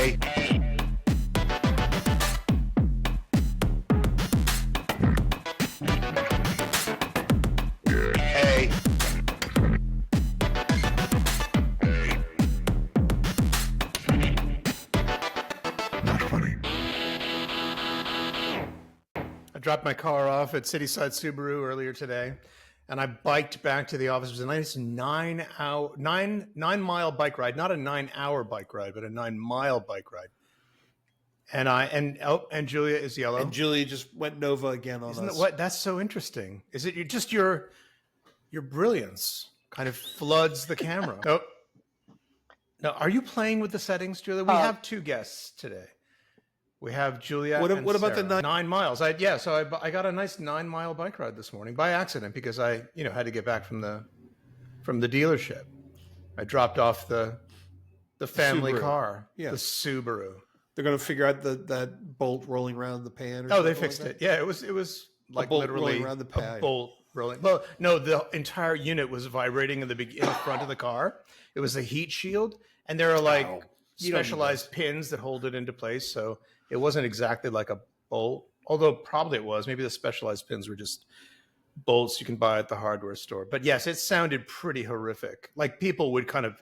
Hey. Hey. Not funny. I dropped my car off at Cityside Subaru earlier today, and I biked back to the office. It was a nice 9-mile bike ride, not a 9-hour bike ride, but a 9-mile bike ride. And Julia is yellow. And Julia just went Nova again on Isn't us. it, what? That's so interesting. Is it just your brilliance kind of floods the camera? No. Now, are you playing with the settings, Julia? We have two guests today. We have Julia. What and about Sarah. the 9 miles? So I got a nice 9-mile bike ride this morning by accident because I had to get back from the dealership. I dropped off the family Subaru. car, Yeah. the Subaru. They're going to figure out that bolt rolling around the pan. They fixed it. Yeah, it was like bolt literally rolling around the pan. a bolt rolling. Well, no, the entire unit was vibrating in the front of the car. It was a heat shield, and there are like specialized pins that hold it into place. So it wasn't exactly like a bolt, although probably it was. Maybe the specialized pins were just bolts you can buy at the hardware store. But yes, it sounded pretty horrific. Like people would kind of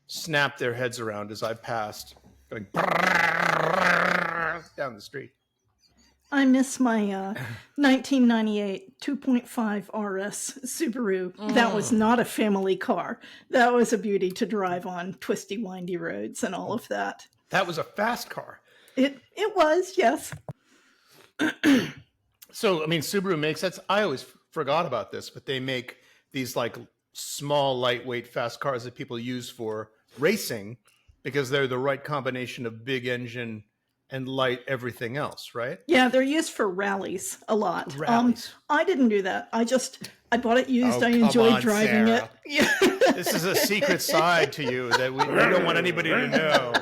snap their heads around as I passed, going down the street. I miss my 1998 2.5 RS Subaru. That was not a family car. That was a beauty to drive on twisty, windy roads and all of that. That was a fast car. It was, yes. So, I mean, Subaru makes that. I always forgot about this, but they make these like small, lightweight, fast cars that people use for racing because they're the right combination of big engine and light everything else, right? Yeah, they're used for rallies a lot. Rallies. I didn't do that. I bought it used. I come enjoyed on, driving Sarah. it. Yeah. This is a secret side to you that we don't want anybody to know.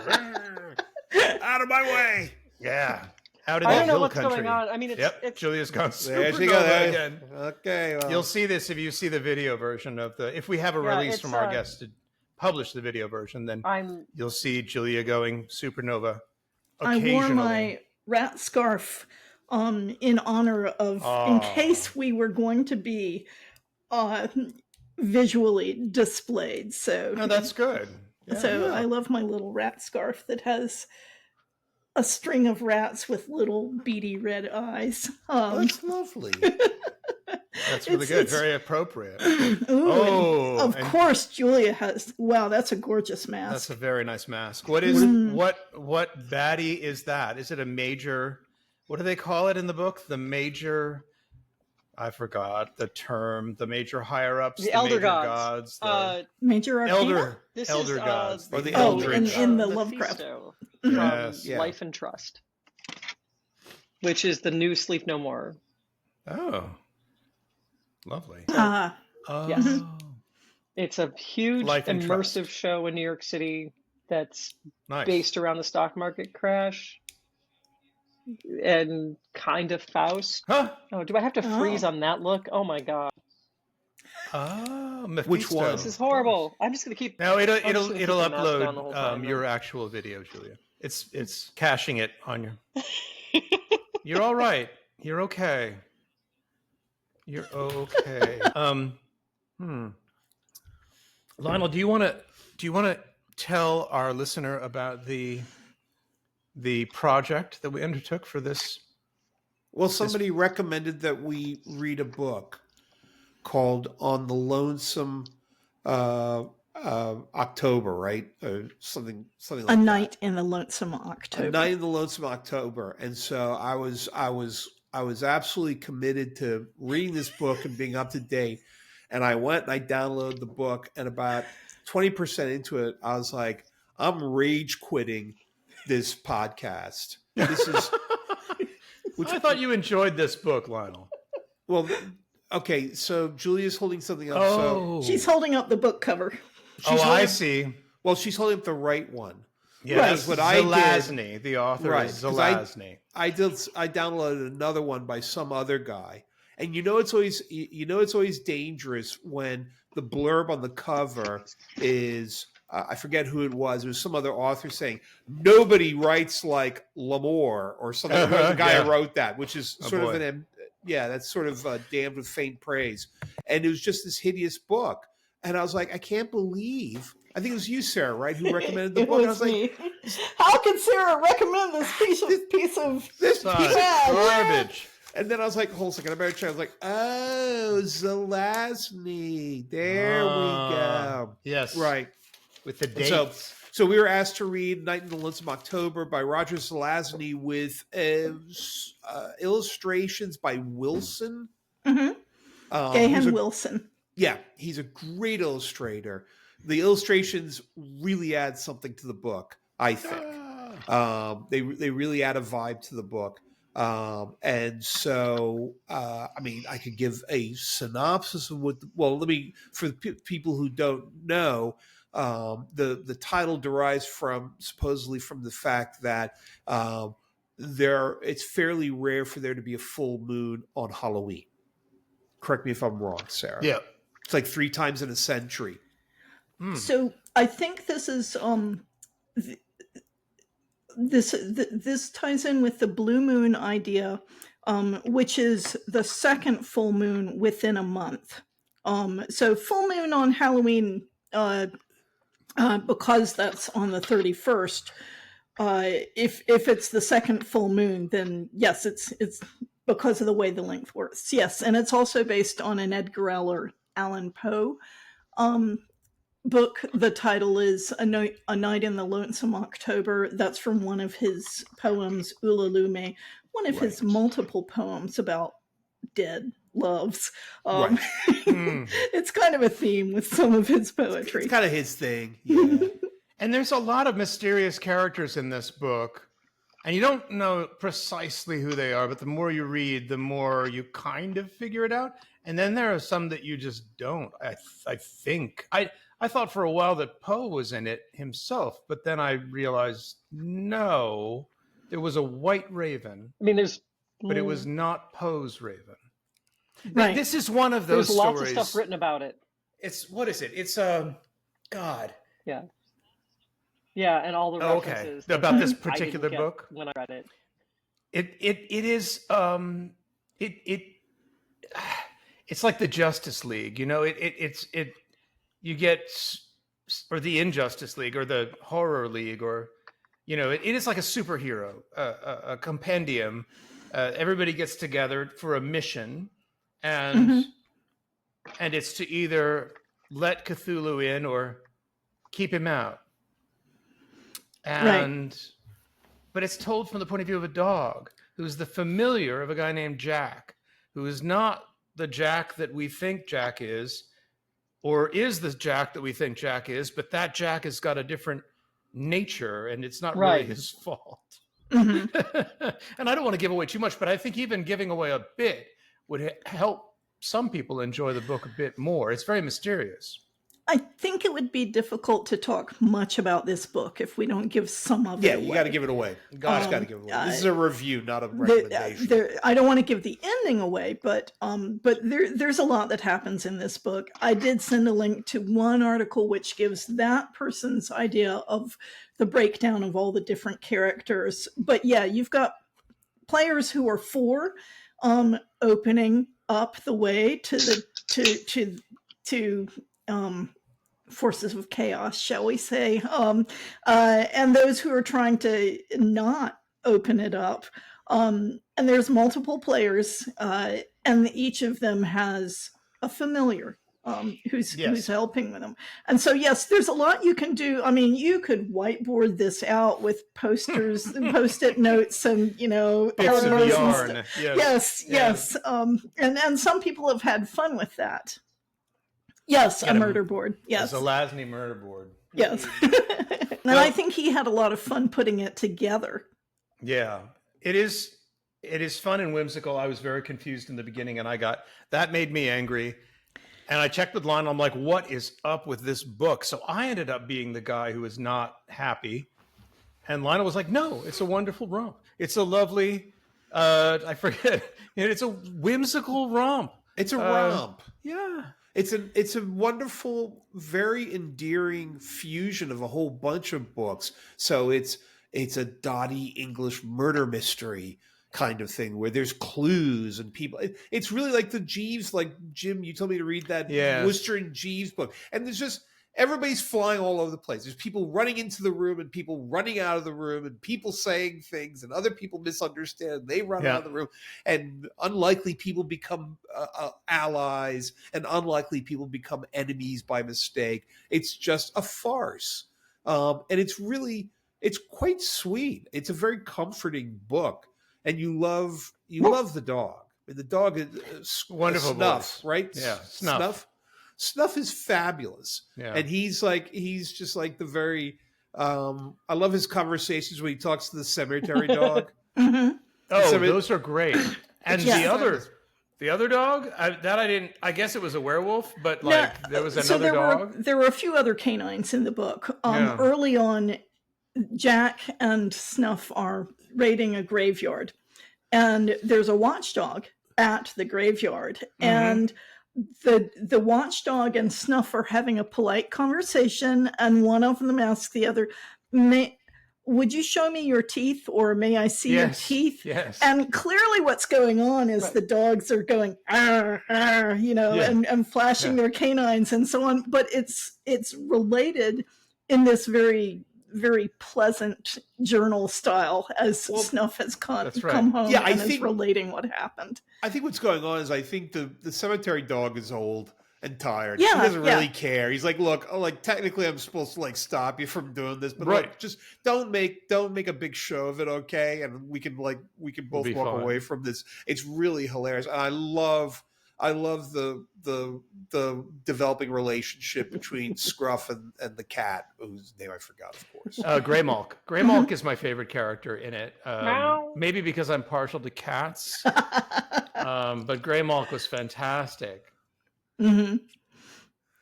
Out of my way. Yeah. Out in I the don't know hill what's country. going on. I mean, it's Julia's gone There she supernova goes. again. Okay. Well. You'll see this if you see the video version of if we have a release it's, from our guests to publish the video version, then you'll see Julia going supernova occasionally. I wore my rat scarf in honor of, in case we were going to be visually displayed. So No, that's good. Yeah. I love my little rat scarf that has a string of rats with little beady red eyes. That's lovely. That's really good. Very appropriate. Ooh, of course, Julia has. Wow, that's a gorgeous mask. That's a very nice mask. What is what baddie is that? Is it a major? What do they call it in the book? The major. I forgot the term. The major higher ups. the elder major gods. Major Arcana? This is gods. Or the Eldritch. in the Lovecraft. Fisto Yes. from Life and Trust, which is the new Sleep No More. Oh, lovely. Yes. It's a huge Life and immersive Trust. show in New York City that's Nice. based around the stock market crash and kind of Faust. Huh? Oh, do I have to freeze on that look? Oh my god, Mephisto. Which one? this is horrible. I'm just gonna keep. No, I'm just it'll gonna keep the mask on the whole upload time, your then. actual video, Julia. It's caching it on your. You're all right. You're okay. You're okay. Lionel, do you want to tell our listener about the project that we undertook for this? Well, somebody recommended that we read a book called "On the Lonesome October," right? Something like A that. Night in the Lonesome October. A Night in the Lonesome October, and so I was absolutely committed to reading this book and being up to date. And I went and I downloaded the book, and about 20% into it, I was like, I'm rage quitting this podcast. This is. I thought you enjoyed this book, Lionel. Well, okay, so Julia's holding something up. Oh, She's holding up the book cover. I see. Well, she's holding up the right one. Yeah, Right. that's What I did- Zelazny. The author Right, is 'cause Zelazny. I downloaded another one by some other guy. And it's always dangerous when the blurb on the cover is I forget who it was. It was some other author saying nobody writes like L'Amour or something. The guy who wrote that, which is sort of that's sort of damned with faint praise. And it was just this hideous book. And I was like, I can't believe. I think it was you, Sarah, right, who recommended the book. Was and I was me. like, how can Sarah recommend this piece of garbage? And then I was like, hold a second, I better check. I was like, oh, Zelazny. There we go. Yes. Right. With the dates. So we were asked to read Night in the Lonesome October by Roger Zelazny with illustrations by Wilson. Mm-hmm. Gahan Wilson. Yeah, he's a great illustrator. The illustrations really add something to the book, I think. They really add a vibe to the book. And so, I mean, I could give a synopsis of what, for the people who don't know, the title derives supposedly from the fact that it's fairly rare for there to be a full moon on Halloween. Correct me if I'm wrong, Sarah. Yeah. It's like 3 times in a century. So I think this is this ties in with the blue moon idea, which is the second full moon within a month. So full moon on Halloween, because that's on the 31st. If it's the second full moon, then yes, it's because of the way the length works. Yes, and it's also based on an Edgar Allan Poe book. The title is A Night in the Lonesome October. That's from one of his poems, Ulalume, one of his multiple poems about dead loves. It's kind of a theme with some of his poetry. It's kind of his thing. Yeah. And there's a lot of mysterious characters in this book, and you don't know precisely who they are, but the more you read, the more you kind of figure it out. And then there are some that you just don't. I think I thought for a while that Poe was in it himself, but then I realized no, there was a white raven. I mean, but it was not Poe's raven. Right. This is one of those There's stories. lots of stuff written about it. What is it? It's God. Yeah. Yeah, and all the references about this I didn't particular get book when I read it. It is it's like the Justice League, you know. You get, or the Injustice League or the Horror League, or you know, it is like a superhero, a compendium. Everybody gets together for a mission, and it's to either let Cthulhu in or keep him out. But it's told from the point of view of a dog who's the familiar of a guy named Jack, who is not the Jack that we think Jack is, or is the Jack that we think Jack is, but that Jack has got a different nature, and it's not really his fault. And I don't want to give away too much, but I think even giving away a bit would help some people enjoy the book a bit more. It's very mysterious. I think it would be difficult to talk much about this book if we don't give some of it away. Yeah, you got to give it away. Got to give it away. This is a review, not a recommendation. I don't want to give the ending away, but there's a lot that happens in this book. I did send a link to one article which gives that person's idea of the breakdown of all the different characters. But yeah, you've got players who are 4, opening up the way to forces of chaos, shall we say, and those who are trying to not open it up. And there's multiple players, and each of them has a familiar who's helping with them. And so, yes, there's a lot you can do. I mean, you could whiteboard this out with posters and Post-it notes and, you know, bits of yarn. Yes. And some people have had fun with that. Yes, a murder board. Yes. A Zelazny murder board. Yes. And I think he had a lot of fun putting it together. Yeah. It is fun and whimsical. I was very confused in the beginning, and that made me angry. And I checked with Lionel. I'm like, what is up with this book? So I ended up being the guy who was not happy. And Lionel was like, no, it's a wonderful romp. It's a lovely, I forget. It's a whimsical romp. It's a romp. Yeah. it's a wonderful, very endearing fusion of a whole bunch of books. So it's a dotty English murder mystery kind of thing where there's clues and people. It's really like the Jeeves, like Jim, you told me to read that Worcester and Jeeves book, and there's just everybody's flying all over the place. There's people running into the room and people running out of the room and people saying things and other people misunderstand. They run out of the room, and unlikely people become allies and unlikely people become enemies by mistake. It's just a farce. And it's quite sweet. It's a very comforting book, and you love the dog. I mean, the dog is wonderful Snuff, voice. right? Yeah, Snuff. Snuff is fabulous. Yeah. And he's just like the very I love his conversations when he talks to the cemetery dog. Oh, those are great. And the other dog, I guess it was a werewolf, but there was another dog. There were a few other canines in the book. Early on, Jack and Snuff are raiding a graveyard, and there's a watchdog at the graveyard, and the watchdog and Snuff are having a polite conversation, and one of them asks the other, would you show me your teeth, or may I see your teeth? Yes. And clearly what's going on is the dogs are going, arr, arr, and flashing their canines and so on. But it's related in this very, very pleasant journal style as Snuff has come home and is relating what happened. I think what's going on is I think the cemetery dog is old and tired. He doesn't really care. He's like, look, technically I'm supposed to stop you from doing this, but look, just don't make a big show of it, okay? And we can both walk away from this. It's really hilarious. And I love the developing relationship between Scruff and the cat, whose name I forgot, of course. Greymalk. Greymalk is my favorite character in it. Maybe because I'm partial to cats. But Greymalk was fantastic.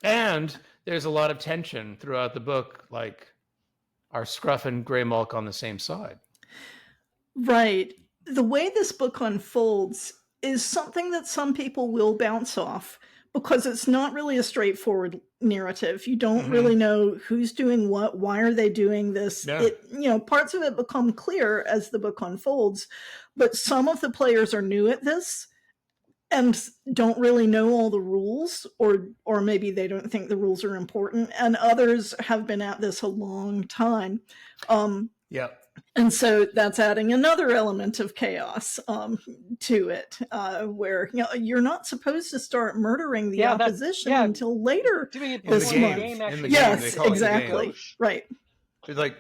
And there's a lot of tension throughout the book, are Scruff and Greymalk on the same side? Right. The way this book unfolds is something that some people will bounce off because it's not really a straightforward narrative. You don't really know who's doing what, why are they doing this. Parts of it become clear as the book unfolds, but some of the players are new at this and don't really know all the rules, or maybe they don't think the rules are important, and others have been at this a long time. And so that's adding another element of chaos to it, where you're not not to start murdering the opposition until later this month. Yes, exactly. Right. It's like,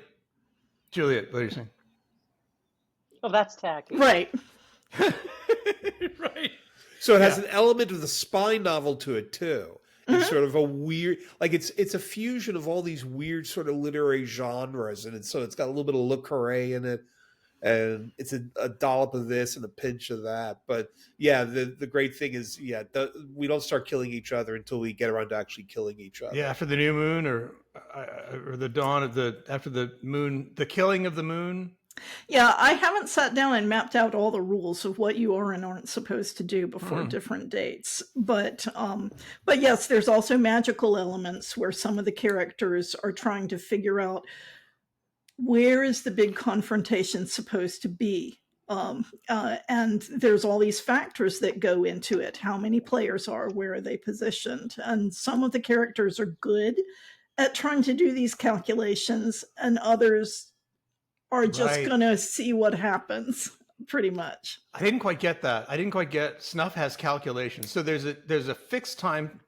Juliet, what are you saying? Oh, that's tacky. Right. Right. So it has an element of the spy novel to it too. It's sort of a weird, it's a fusion of all these weird sort of literary genres, and so it's got a little bit of Le Carré in it, and it's a dollop of this and a pinch of that. But the great thing is, we don't start killing each other until we get around to actually killing each other. Yeah, after the new moon, or the dawn of after the moon, the killing of the moon. Yeah, I haven't sat down and mapped out all the rules of what you are and aren't supposed to do before different dates. But yes, there's also magical elements where some of the characters are trying to figure out where is the big confrontation supposed to be. And there's all these factors that go into it. How many players are, where are they positioned? And some of the characters are good at trying to do these calculations, and others are just going to see what happens, pretty much. I didn't quite get that. I didn't quite get Snuff has calculations. So there's a fixed time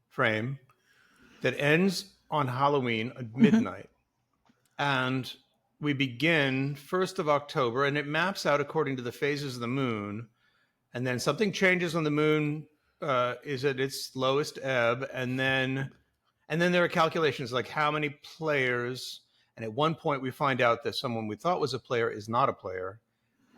frame that ends on Halloween at midnight. And we begin 1st of October, and it maps out according to the phases of the moon. And then something changes when the moon is at its lowest ebb. And then there are calculations like how many players. And at one point, we find out that someone we thought was a player is not a player.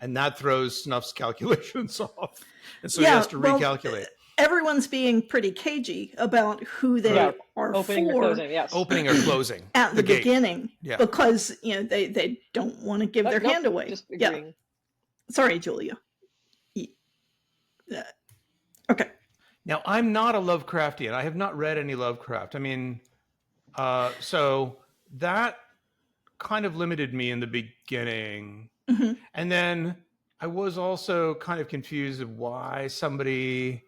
And that throws Snuff's calculations off. And so he has to recalculate. Everyone's being pretty cagey about who they are opening for. Or closing, yes. Opening or closing. At the beginning. Yeah. Because they don't want to give their hand away. Just agreeing. Sorry, Julia. Okay. Now, I'm not a Lovecraftian. I have not read any Lovecraft. I mean, so that kind of limited me in the beginning. Mhm. And then I was also kind of confused of why somebody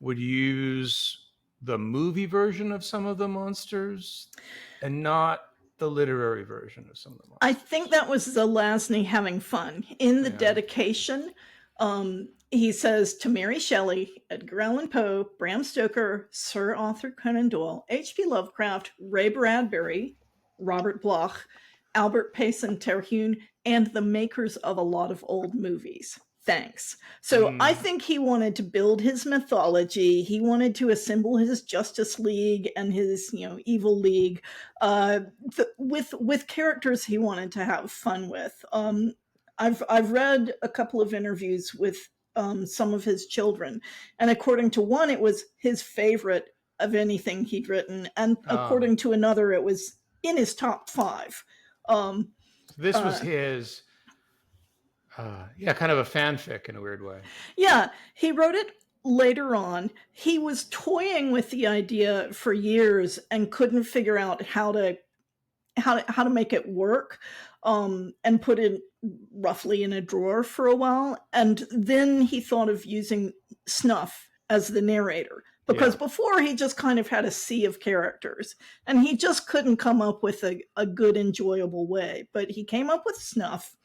would use the movie version of some of the monsters and not the literary version of some of the monsters. I think that was Zelazny having fun. In the dedication, he says to Mary Shelley, Edgar Allan Poe, Bram Stoker, Sir Arthur Conan Doyle, H.P. Lovecraft, Ray Bradbury, Robert Bloch, Albert Payson Terhune, and the makers of a lot of old movies. Thanks. So I think he wanted to build his mythology. He wanted to assemble his Justice League and his, Evil League with characters he wanted to have fun with. I've read a couple of interviews with some of his children, and according to one, it was his favorite of anything he'd written, and according to another, it was in his top 5. This was his. Kind of a fanfic in a weird way. Yeah, he wrote it later on. He was toying with the idea for years and couldn't figure out how to make it work, and put it roughly in a drawer for a while. And then he thought of using Snuff as the narrator, because before he just kind of had a sea of characters and he just couldn't come up with a good, enjoyable way. But he came up with Snuff.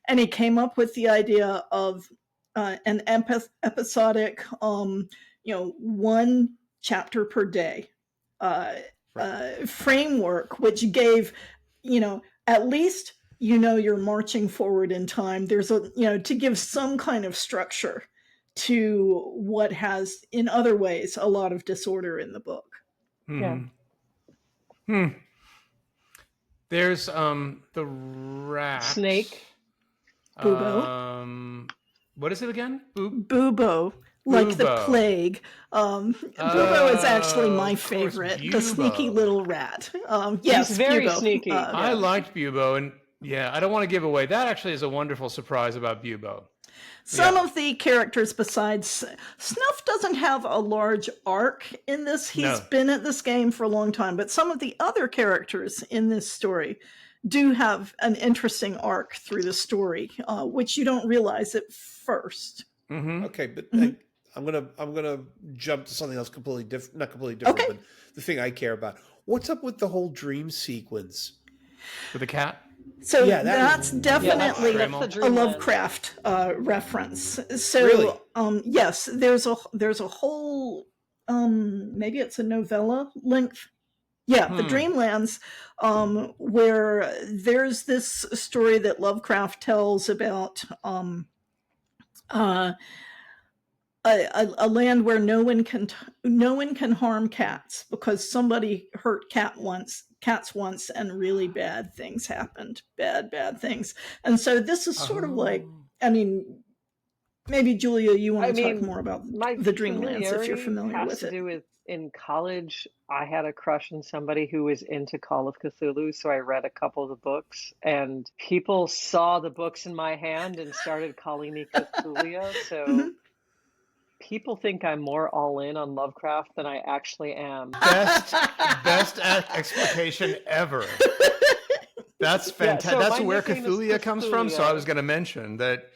And he came up with the idea of an episodic, 1 chapter per day framework, which gave, at least, you're marching forward in time. There's to give some kind of structure to what has, in other ways, a lot of disorder in the book. There's the rat. Snake. Bubo. What is it again? Bubo, like the plague. Bubo is actually my favorite, the sneaky little rat. Yes, he's very Bubo. sneaky. I liked Bubo, and I don't want to give away. That actually is a wonderful surprise about Bubo. Some of the characters besides Snuff doesn't have a large arc in this. He's been at this game for a long time, but some of the other characters in this story do have an interesting arc through the story, which you don't realize at first. Okay, but I'm gonna jump to something else completely different. Not completely different, but the thing I care about. What's up with the whole dream sequence with the cat? So that's definitely a Lovecraft reference. So really? Yes, there's a whole maybe it's a novella length. Yeah, the Dreamlands, where there's this story that Lovecraft tells about a land where no one can harm cats because somebody hurt cats once, and really bad things happened. Bad things. And so this is sort of like, maybe Julia, you want to talk more about the Dreamlands if you're familiar with it. To do with in college, I had a crush on somebody who was into Call of Cthulhu, so I read a couple of the books, and people saw the books in my hand and started calling me Cthulhu. So people think I'm more all in on Lovecraft than I actually am. Best explication ever. That's fantastic. So that's where Cthulhu comes from. So I was going to mention that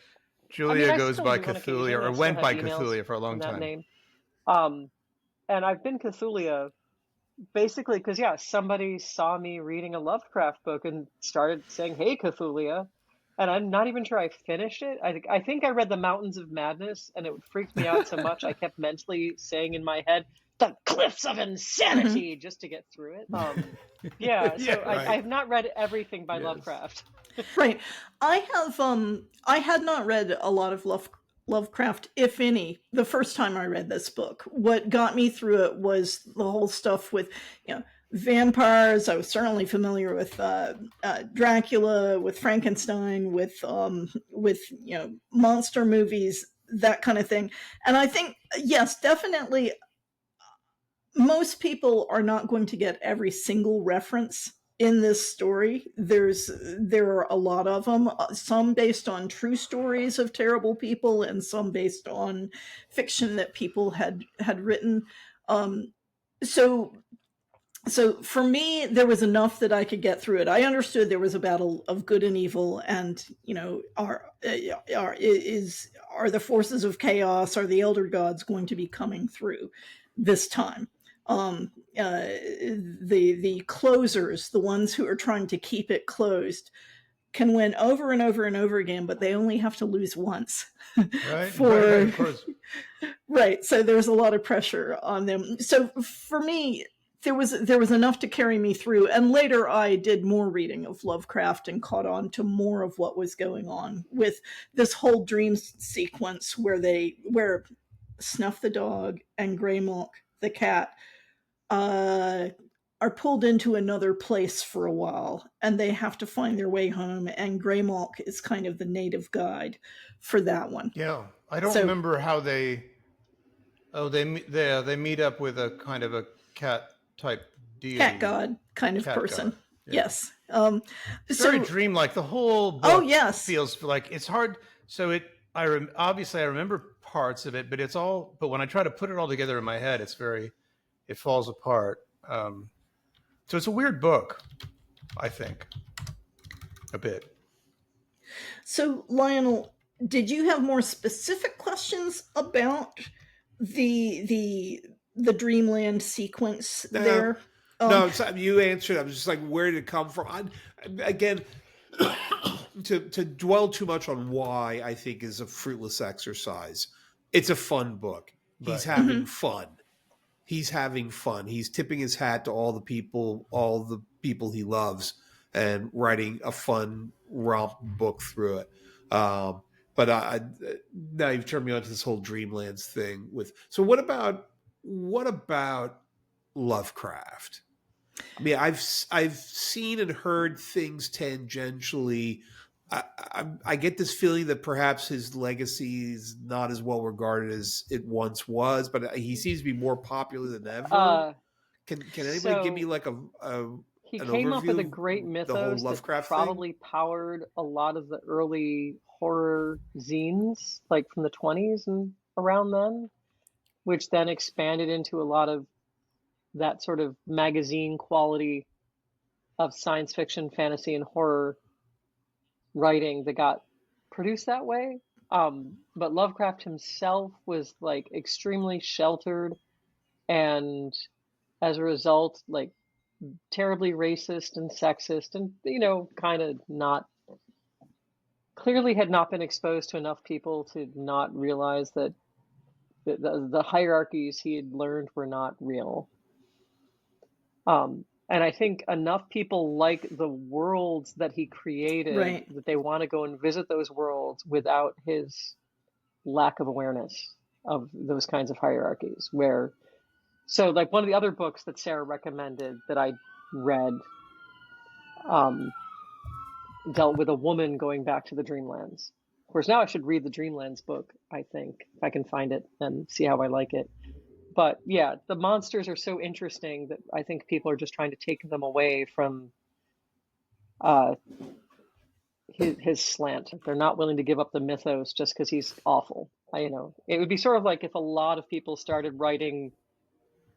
Julia goes by Cthulhu, or went by Cthulhu for a long time. Name. And I've been Cthulhu basically because, somebody saw me reading a Lovecraft book and started saying, "Hey, Cthulhu." And I'm not even sure I finished it. I think I read The Mountains of Madness, and it freaked me out so much I kept mentally saying in my head, "The Cliffs of Insanity," just to get through it. I have not read everything by Lovecraft. Right. I had not read a lot of Lovecraft, if any, the first time I read this book. What got me through it was the whole stuff with, vampires. I was certainly familiar with Dracula, with Frankenstein, with monster movies, that kind of thing. And I think, yes, definitely, most people are not going to get every single reference in this story. There are a lot of them, some based on true stories of terrible people, and some based on fiction that people had written. Um, so so for me, there was enough that I could get through it. I understood there was a battle of good and evil, and are the forces of chaos, are the elder gods going to be coming through this time? The closers, the ones who are trying to keep it closed, can win over and over and over again, but they only have to lose once. Right, for of course. Right, so there's a lot of pressure on them. So for me, there was enough to carry me through, and later I did more reading of Lovecraft and caught on to more of what was going on with this whole dream sequence where Snuff the dog and Greymalk the cat are pulled into another place for a while, and they have to find their way home, and Greymalk is kind of the native guide for that one. Yeah, I don't remember how they. Oh, they meet up with a kind of a cat type deity. Cat god kind of person. God. Yeah. Yes. It's very dreamlike. The whole book feels like it's hard. So obviously I remember parts of it, but but when I try to put it all together in my head, it falls apart. So it's a weird book, I think, a bit. So Lionel, did you have more specific questions about the dreamland sequence there? No, you answered. I was just like, where did it come from? Again, to dwell too much on why, I think, is a fruitless exercise. It's a fun book. He's having fun. He's having fun. He's tipping his hat to all the people he loves, and writing a fun romp book through it. But now you've turned me on to this whole Dreamlands thing. So what about Lovecraft? I mean, I've seen and heard things tangentially. I get this feeling that perhaps his legacy is not as well regarded as it once was, but he seems to be more popular than ever. Can anybody give me like he came up with a great mythos that probably powered a lot of the early horror zines, like from the 1920s and around then, which then expanded into a lot of that sort of magazine quality of science fiction, fantasy, and horror writing that got produced that way. But Lovecraft himself was like extremely sheltered, and as a result, like terribly racist and sexist, and kind of clearly had not been exposed to enough people to not realize that the hierarchies he had learned were not real. And I think enough people like the worlds that he created that they want to go and visit those worlds without his lack of awareness of those kinds of hierarchies. So like one of the other books that Sarah recommended that I read dealt with a woman going back to the Dreamlands. Of course, now I should read the Dreamlands book, I think, if I can find it and see how I like it. But yeah, the monsters are so interesting that I think people are just trying to take them away from his slant. They're not willing to give up the mythos just because he's awful. It would be sort of like if a lot of people started writing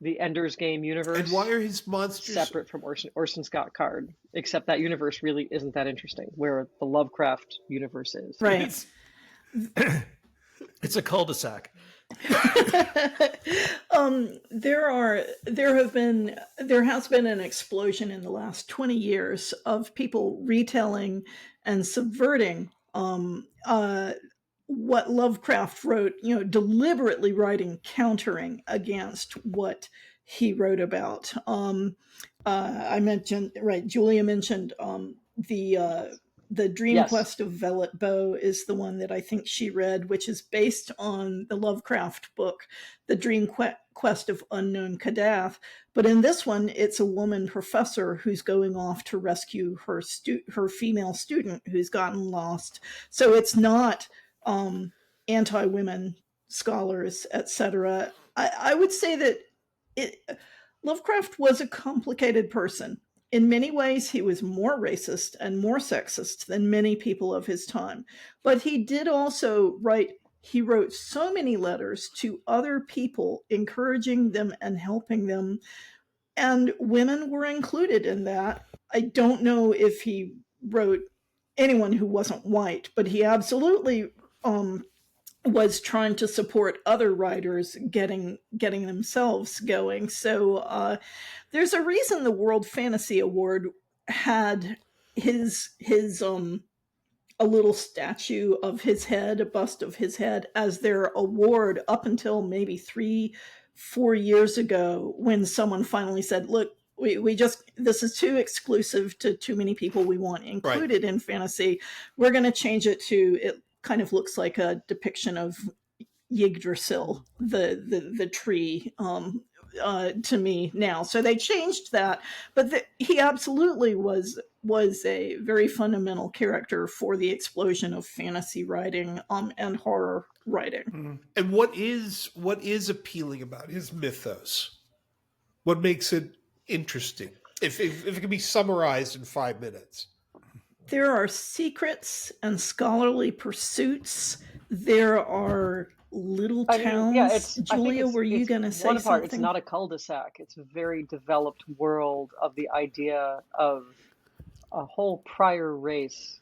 the Ender's Game universe. And why are his monsters separate from Orson Scott Card? Except that universe really isn't that interesting, where the Lovecraft universe is. Right. It's a cul-de-sac. There has been an explosion in the last 20 years of people retelling and subverting what Lovecraft wrote, deliberately writing countering against what he wrote about. I mentioned, Julia mentioned the Dream Quest of Velvet Bow is the one that I think she read, which is based on the Lovecraft book, The Dream Quest of Unknown Kadath. But in this one, it's a woman professor who's going off to rescue her female student who's gotten lost. So it's not anti-women scholars, etc. I would say that Lovecraft was a complicated person. In many ways, he was more racist and more sexist than many people of his time. But he did also he wrote so many letters to other people, encouraging them and helping them. And women were included in that. I don't know if he wrote anyone who wasn't white, but he absolutely was trying to support other writers getting themselves going. So there's a reason the World Fantasy Award had his a little statue of his head, a bust of his head, as their award up until maybe 3-4 years ago, when someone finally said, look, we just, this is too exclusive to too many people we want included in fantasy. We're going to change it to, it kind of looks like a depiction of Yggdrasil, the tree, to me now. So they changed that, but he absolutely was a very fundamental character for the explosion of fantasy writing and horror writing. And what is appealing about his mythos? What makes it interesting? If it can be summarized in 5 minutes. There are secrets and scholarly pursuits. There are little towns. Julia, were you going to say something? It's not a cul-de-sac. It's a very developed world of the idea of a whole prior race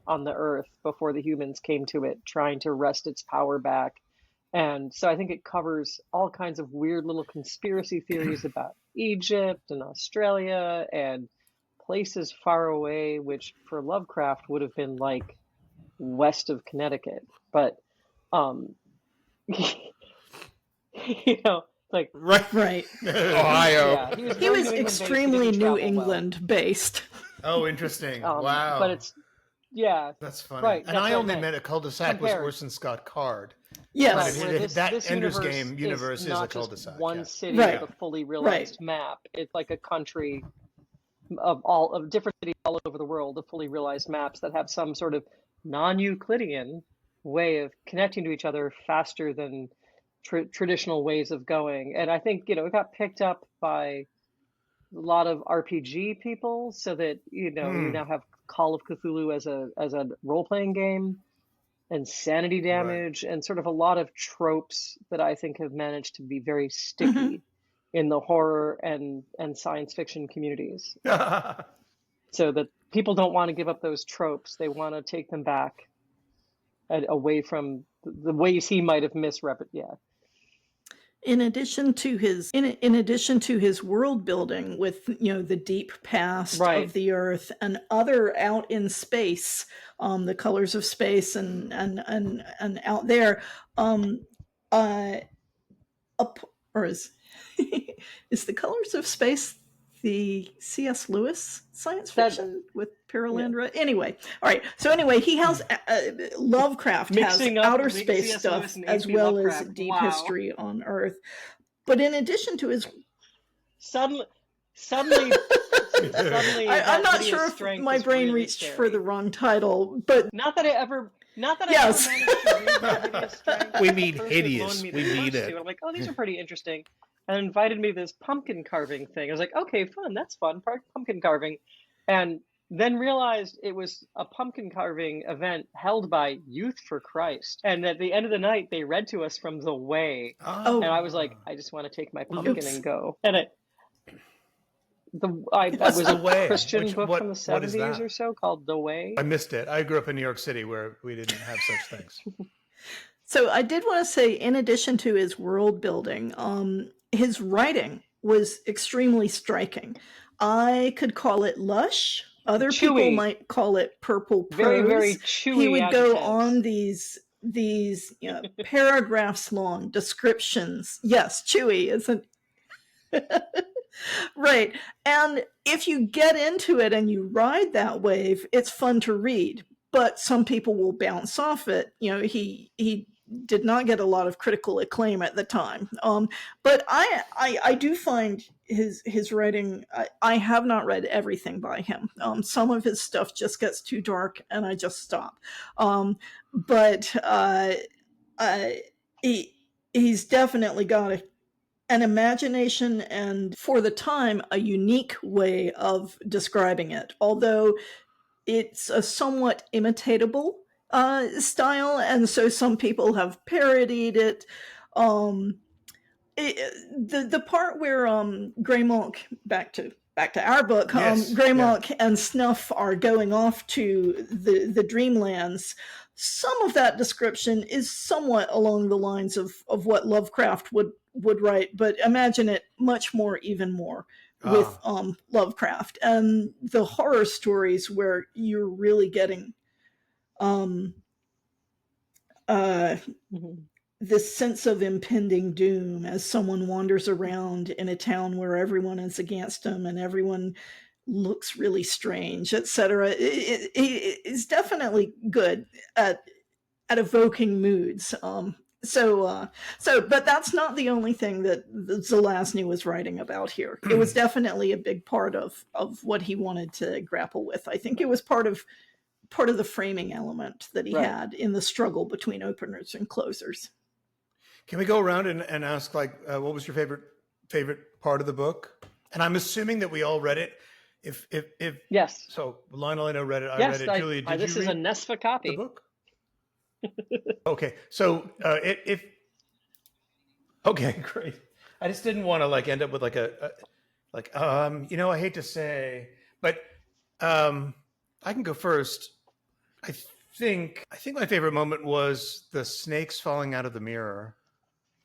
on the earth before the humans came to it, trying to wrest its power back. And so I think it covers all kinds of weird little conspiracy theories about Egypt and Australia and places far away, which for Lovecraft would have been like west of Connecticut. But you know, like right. Ohio. Yeah, he was extremely New England based. Oh, interesting. Wow. But it's that's funny. Right, and I only meant a cul-de-sac was worse than Scott Card. Yes. Right. That Ender's Game universe is a cul-de-sac. One city with a fully realized map. It's like a country of different cities all over the world, of fully realized maps that have some sort of non-Euclidean way of connecting to each other faster than traditional ways of going. And I think, it got picked up by a lot of RPG people, so that, you now have Call of Cthulhu as a role-playing game, and Sanity Damage, and sort of a lot of tropes that I think have managed to be very sticky in the horror and science fiction communities. So that people don't want to give up those tropes. They want to take them back away from the ways he might have misrepresented. Yeah. In addition to his world building with the deep past of the Earth and other out in space, the colors of space and out there, or is the colors of space the C.S. Lewis science fiction with Paralandra? Yeah. Anyway, all right. So anyway, he has Lovecraft has outer space stuff as well as deep history on Earth. But in addition to his suddenly I'm not sure if my brain really reached scary. For the wrong title, but not that I ever managed to read that strength. We mean hideous. We mean it. I'm like, oh, these are pretty interesting. And invited me to this pumpkin carving thing. I was like, okay, fun, that's fun, pumpkin carving. And then realized it was a pumpkin carving event held by Youth for Christ. And at the end of the night, they read to us from The Way. And I was like, I just want to take my pumpkin and go. And it was a Christian book from the 70s or so called The Way. I missed it. I grew up in New York City where we didn't have such things. So I did want to say, in addition to his world building, his writing was extremely striking. I could call it lush. Other people might call it purple prose. Very, very chewy. He would go on these paragraphs long descriptions. Yes, chewy isn't right. And if you get into it and you ride that wave, it's fun to read. But some people will bounce off it. He did not get a lot of critical acclaim at the time. But I do find his writing, I have not read everything by him. Some of his stuff just gets too dark and I just stop. But he's definitely got an imagination and, for the time, a unique way of describing it. Although it's a somewhat imitatable style, and so some people have parodied it. The part where Greymonk, back to our book, Yes, Greymonk and Snuff are going off to the Dreamlands. Some of that description is somewhat along the lines of what Lovecraft would write, but imagine it much more, even more, with Lovecraft, and the horror stories where you're really getting this sense of impending doom as someone wanders around in a town where everyone is against him and everyone looks really strange, etc. It's definitely good at evoking moods. But that's not the only thing that Zelazny was writing about here. It was definitely a big part of what he wanted to grapple with. I think it was part of the framing element that he had in the struggle between openers and closers. Can we go around and ask, like, what was your favorite part of the book? And I'm assuming that we all read it. If Yes. So Lionel, I know read it. I Yes, read it. Julia, did this you is read a NESFA copy. the book? Okay, so okay, great. I just didn't want to like end up with like I hate to say, but I can go first. I think my favorite moment was the snakes falling out of the mirror.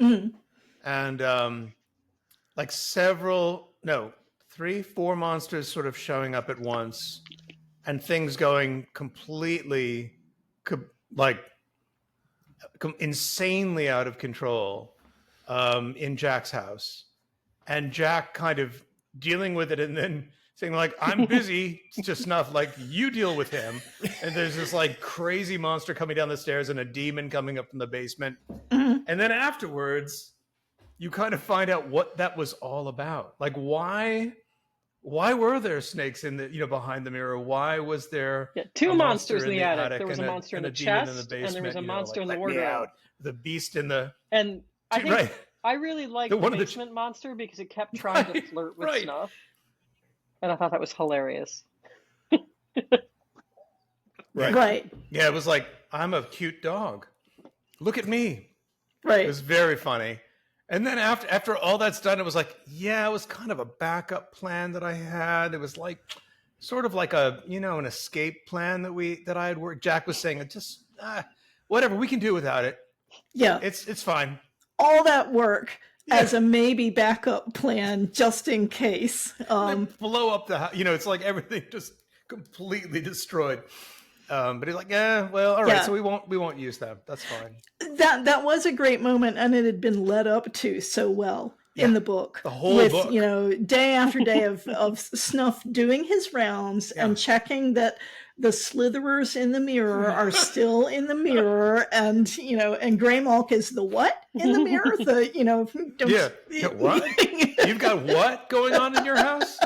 And like 3-4 monsters sort of showing up at once, and things going completely insanely out of control in Jack's house, and Jack kind of dealing with it and then saying like, I'm busy to Snuff, like you deal with him. And there's this like crazy monster coming down the stairs and a demon coming up from the basement. And then afterwards you kind of find out what that was all about. Like why were there snakes in the behind the mirror? Why was there two monsters in the attic? There was a monster in the chest, and there was a monster in the wardrobe. The beast in the I think I really liked the basement monster because it kept trying to flirt with Snuff, and I thought that was hilarious. Right. Yeah, it was like, I'm a cute dog. Look at me. Right. It was very funny. And then after all that's done, it was like, it was kind of a backup plan that I had. It was like sort of like an escape plan that I had worked. Jack was saying, just whatever, we can do without it. Yeah. It's fine. All that work as a maybe backup plan just in case. Blow up the house. It's like everything just completely destroyed. But he's like, well, all right, so we won't use them. That's fine. That was a great moment, and it had been led up to so well in the book. The whole book. Day after day of Snuff doing his rounds and checking that the slitherers in the mirror are still in the mirror, and and Greymonk is the what in the mirror? What? You've got what going on in your house?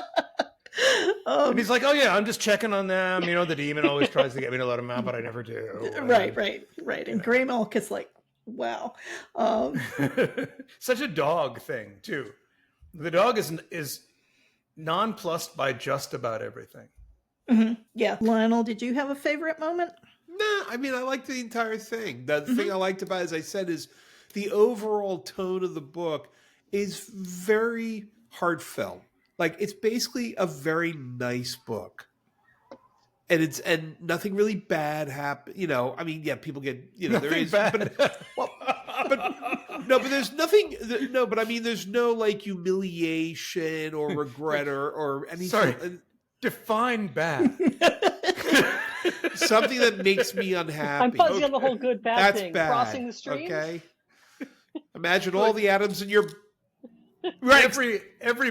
And he's like, oh yeah, I'm just checking on them. The demon always tries to get me to let him out, but I never do. Right. And Greymonk is like, wow. Such a dog thing too. The dog is nonplussed by just about everything. Mm-hmm. Yeah. Lionel, did you have a favorite moment? No, I mean, I liked the entire thing. The thing I liked about it, as I said, is the overall tone of the book is very heartfelt. Like, it's basically a very nice book. And nothing really bad happened. I mean, people get, there is bad. But there's nothing. But I mean, there's no like humiliation or regret or anything. Sorry, define bad. Something that makes me unhappy. I'm fuzzy on the whole good bad That's thing. bad. Crossing the streams. Okay. Imagine all the atoms in your every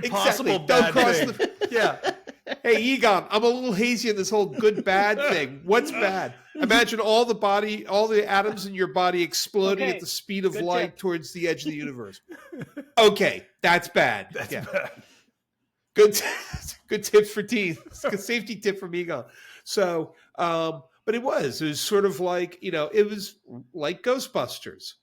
possible bad thing. Hey, Egon, I'm a little hazy on this whole good bad thing. What's bad? Imagine all the atoms in your body exploding at the speed of light towards the edge of the universe. Okay, that's bad. That's bad. Good tips for teens. Good safety tip from Egon. So, but it was sort of like, it was like Ghostbusters.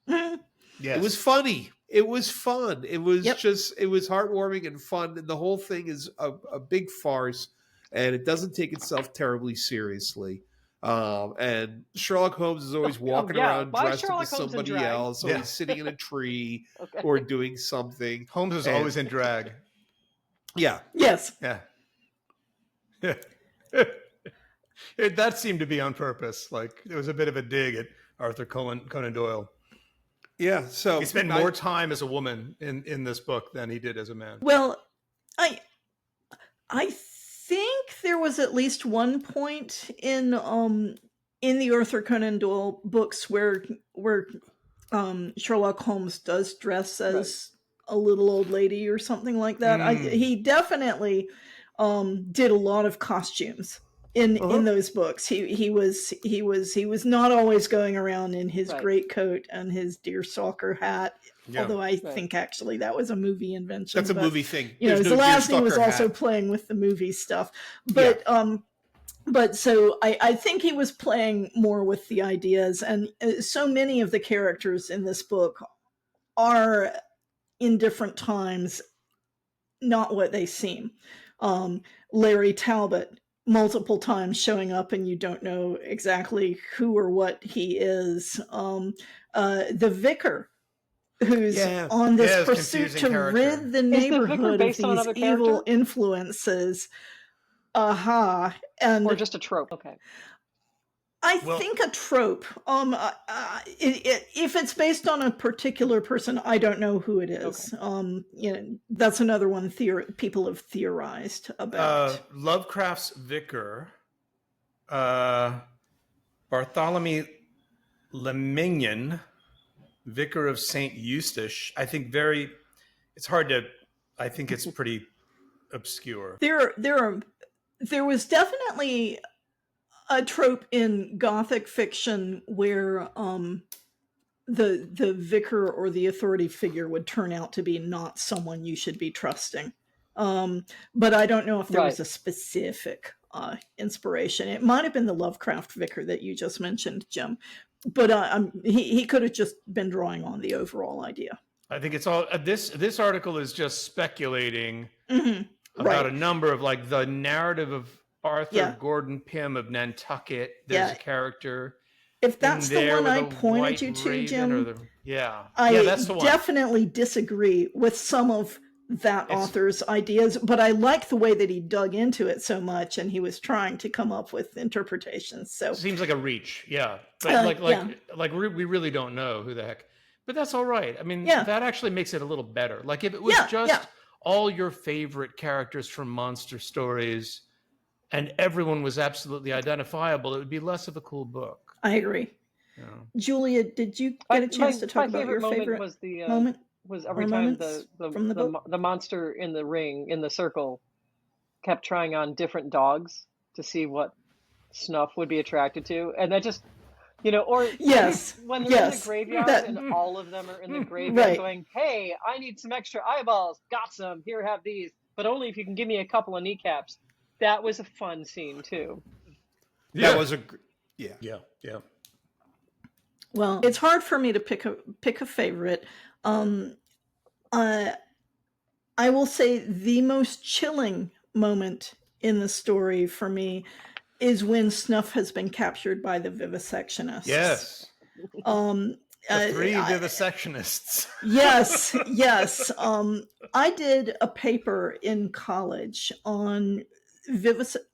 Yes. It was funny. It was fun. It was Yep. it was heartwarming and fun. And the whole thing is a big farce, and it doesn't take itself terribly seriously. And Sherlock Holmes is always walking around Why is dressed up Sherlock as Holmes in somebody drag? else, Yeah. always sitting in a tree Okay. or doing something. Holmes is And- always in drag. Yeah. Yes. Yeah. That seemed to be on purpose. Like it was a bit of a dig at Arthur Conan Doyle. Yeah. So He spent more time as a woman in this book than he did as a man. Well, I think there was at least one point in the Arthur Conan Doyle books where Sherlock Holmes does dress as a little old lady or something like that. He definitely did a lot of costumes in those books. He was not always going around in his greatcoat and his deerstalker hat. Yeah. Although I think actually that was a movie invention. That's a movie thing. You know, There's no Zelazny was deerstalker also hat. playing with the movie stuff. But so I think he was playing more with the ideas, and so many of the characters in this book are in different times not what they seem. Larry Talbot multiple times showing up and you don't know exactly who or what he is. The vicar who's on this pursuit to rid the neighborhood of based on these another evil character? influences. And Or just a trope. Okay. I think a trope. If it's based on a particular person, I don't know who it is. Okay. You know, that's another one people have theorized about. Lovecraft's vicar, Bartholomew Lemignon, vicar of Saint Eustache. I think it's hard to. I think it's pretty obscure. There was definitely a trope in Gothic fiction where the vicar or the authority figure would turn out to be not someone you should be trusting. But I don't know if there was a specific inspiration. It might have been the Lovecraft vicar that you just mentioned, Jim. But he could have just been drawing on the overall idea. I think it's all this article is just speculating Right. about a number of like the narrative of Arthur Gordon Pym of Nantucket. There's a character. If that's the there one with I a pointed white you to, raven Jim, that's the one. definitely disagree with some of that author's ideas, but I like the way that he dug into it so much, and he was trying to come up with interpretations. So Seems like a reach, but we really don't know who the heck. But that's all right. I mean, that actually makes it a little better. Like if it was just all your favorite characters from monster stories, and everyone was absolutely identifiable, it would be less of a cool book. I agree. You know? Julia, did you get a chance to talk about your favorite was the moment? Was every or time moments from the book? the monster in the ring, in the circle, kept trying on different dogs to see what Snuff would be attracted to, and that just, you know, or when they're in the graveyard and all of them are in the graveyard going, "Hey, I need some extra eyeballs. Got some. Here, have these, but only if you can give me a couple of kneecaps." That was a fun scene too. That was yeah. Well, it's hard for me to pick a favorite. I will say the most chilling moment in the story for me is when Snuff has been captured by the vivisectionists. Yes. The three vivisectionists. Yes. I did a paper in college on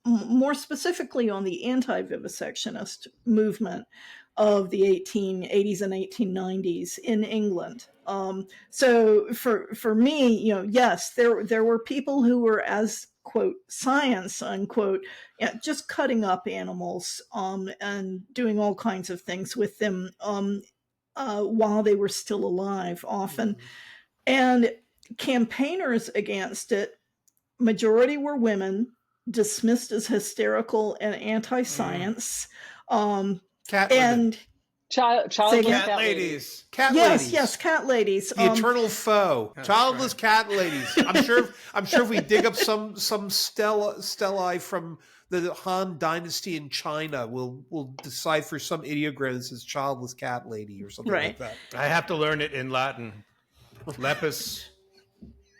more specifically on the anti-vivisectionist movement of the 1880s and 1890s in England. So for me, you know, yes, there were people who were, as quote science unquote, just cutting up animals and doing all kinds of things with them while they were still alive often. And campaigners against it, majority were women, dismissed as hysterical and anti-science. Cat ladies. Cat ladies. Yes, cat ladies. The eternal foe. Childless cat ladies. I'm sure if we dig up some stellae from the Han Dynasty in China, we'll decipher some ideogram that says childless cat lady or something like that. I have to learn it in Latin. Lepus,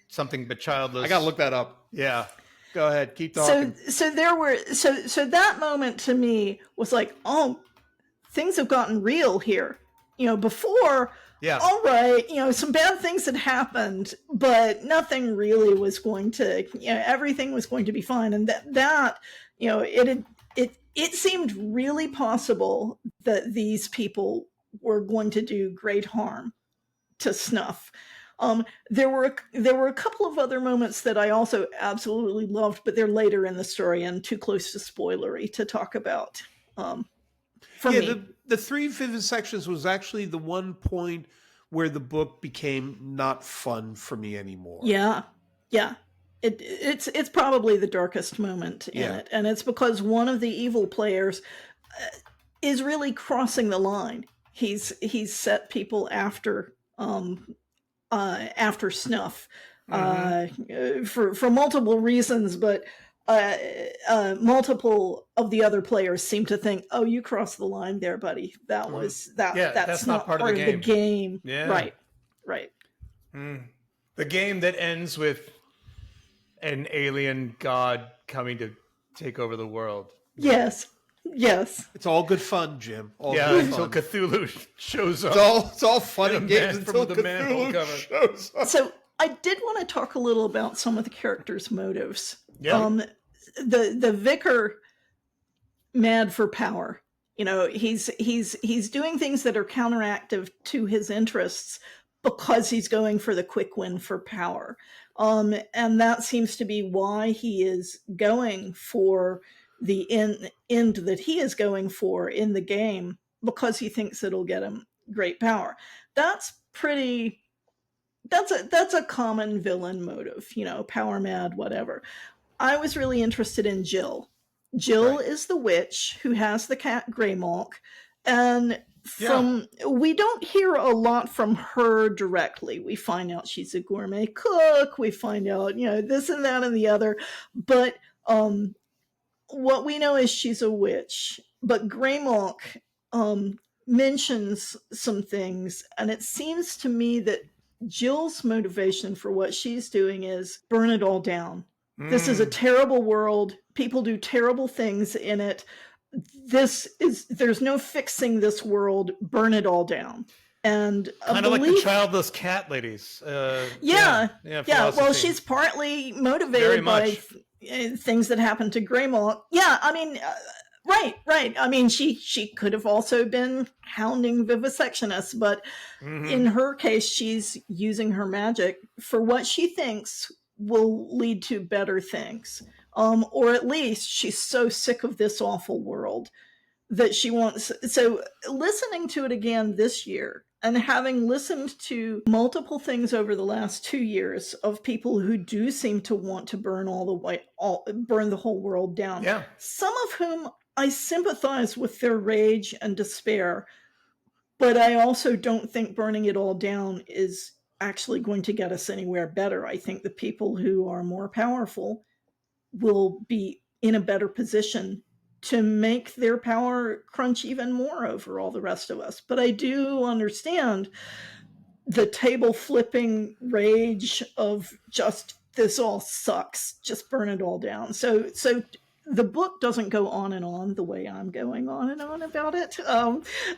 something but childless. I gotta look that up. Yeah. Go ahead, keep talking. So that moment to me was like, oh, things have gotten real here. Before, all right, some bad things had happened, but nothing really was going to, everything was going to be fine. And that it seemed really possible that these people were going to do great harm to Snuff. There were a couple of other moments that I also absolutely loved, but they're later in the story and too close to spoilery to talk about. For me, the 3 vivisections was actually the one point where the book became not fun for me anymore. Yeah. It's probably the darkest moment in it, and it's because one of the evil players is really crossing the line. He's set people after Snuff for multiple reasons, but multiple of the other players seem to think, "Oh, you crossed the line there, buddy. That's not part of the game." Yeah. Right. The game that ends with an alien god coming to take over the world. Yes. It's all good fun, Jim. Until Cthulhu shows up. It's all fun and games until the manhole cover shows up. So I did want to talk a little about some of the characters' motives. Yeah. The vicar, mad for power. He's doing things that are counteractive to his interests because he's going for the quick win for power. And that seems to be why he is going for the end that he is going for in the game, because he thinks it'll get him great power. That's a common villain motive, power mad, whatever. I was really interested in Jill. Jill is the witch who has the cat Greymalk, and we don't hear a lot from her directly. We find out she's a gourmet cook. We find out, this and that and the other, but what we know is she's a witch. But Greymalk mentions some things, and it seems to me that Jill's motivation for what she's doing is burn it all down. This is a terrible world. People do terrible things in it. There's no fixing this world. Burn it all down. And kind of like the childless cat ladies. Yeah. Well, she's partly motivated by things that happened to Greymalk. Yeah, I mean, right. I mean, she could have also been hounding vivisectionists, but in her case, she's using her magic for what she thinks will lead to better things. Or at least she's so sick of this awful world that she wants. So listening to it again this year, and having listened to multiple things over the last 2 years of people who do seem to want to burn burn the whole world down. Yeah. Some of whom I sympathize with their rage and despair, but I also don't think burning it all down is actually going to get us anywhere better. I think the people who are more powerful will be in a better position to make their power crunch even more over all the rest of us. But I do understand the table flipping rage of just, this all sucks, just burn it all down. So the book doesn't go on and on the way I'm going on and on about it.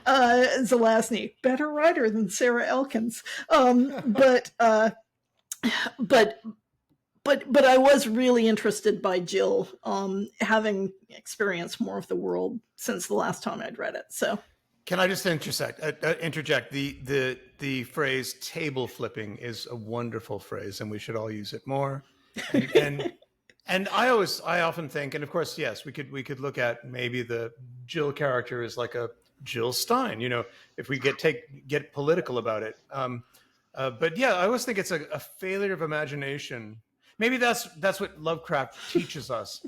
Zelazny, better writer than Sarah Elkins. But I was really interested by Jill, having experienced more of the world since the last time I'd read it. So, can I just interject? The phrase "table flipping" is a wonderful phrase, and we should all use it more. And I often think, and of course, yes, we could look at maybe the Jill character is like a Jill Stein. If we get political about it. But yeah, I always think it's a failure of imagination. Maybe that's what Lovecraft teaches us.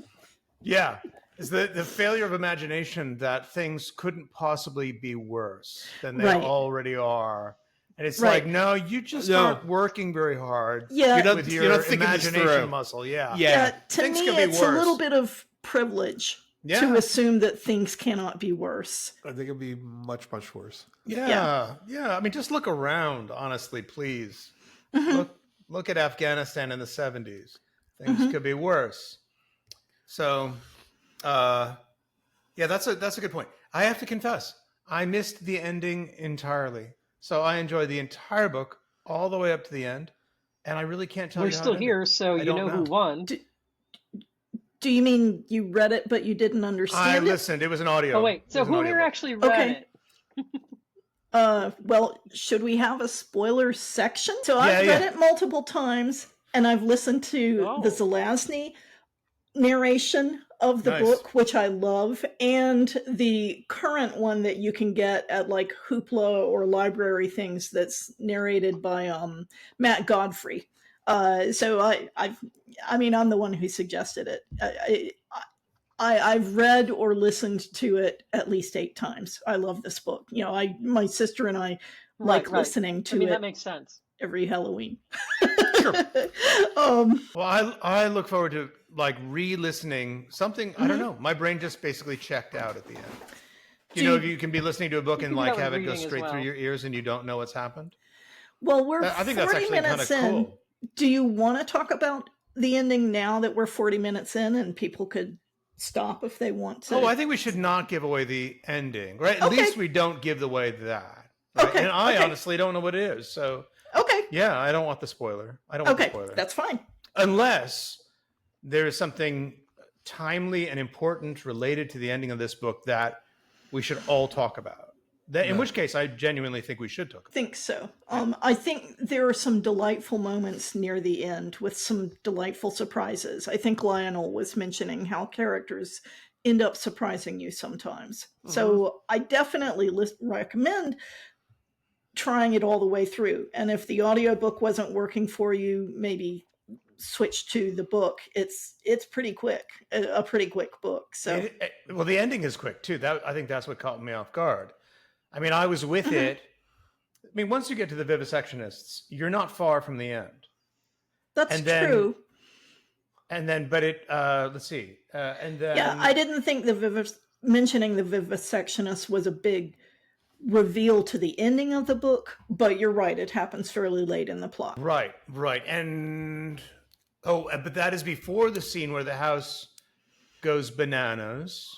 Yeah, is the failure of imagination that things couldn't possibly be worse than they already are. And it's like, no, you just aren't working very hard with your imagination muscle. Yeah. To me, it's a little bit of privilege to assume that things cannot be worse. I think it'll be much, much worse. Yeah. I mean, just look around, honestly, please. Look at Afghanistan in the 70s. Things could be worse. So, yeah, that's a good point. I have to confess, I missed the ending entirely. So I enjoyed the entire book all the way up to the end, and I really can't tell We're you how still it ended. here, so I you don't know who won. Do you mean you read it but you didn't I understand it? listened. It was an audio. Oh wait, It so was an who here audiobook. actually read Okay. it? Well, should we have a spoiler section? So Yeah, I've read yeah. it multiple times, and I've listened to the Oh. Zelazny narration of the Nice. book, which I love, and the current one that you can get at like Hoopla or library things that's narrated by Matt Godfrey. So I mean, I'm the one who suggested it. I've read or listened to it at least 8 times. I love this book. You know, my sister and I like Right. listening to I mean, it that makes sense. every Halloween. Sure. Well, I look forward to like re-listening something. I don't know. My brain just basically checked out at the end. You know, you can be listening to a book and do like that with have it go reading as straight through well. your ears and you don't know what's happened. Well, we're I think that's 40 actually kind minutes of in. cool. Do you want to talk about the ending now that we're 40 minutes in and people could stop if they want to? Oh, I think we should not give away the ending, right? At Okay. least we don't give away that. Right? Okay, And I okay. honestly don't know what it is. So, Okay. yeah, I don't want the spoiler. I don't want the Okay. spoiler. That's fine. Unless there is something timely and important related to the ending of this book that we should all talk about. In which case, I genuinely think we should talk about it. I think so. I think there are some delightful moments near the end with some delightful surprises. I think Lionel was mentioning how characters end up surprising you sometimes. So I definitely recommend trying it all the way through. And if the audiobook wasn't working for you, maybe switch to the book. It's pretty quick, a pretty quick book. So Well, the ending is quick too. I think that's what caught me off guard. I mean, I was with it. I mean, once you get to the vivisectionists, you're not far from the end. that's And then- true. And then, but it, let's see. And then, Yeah, I didn't think mentioning the vivisectionist was a big reveal to the ending of the book, but you're right, it happens fairly late in the plot. right. And, but that is before the scene where the house goes bananas.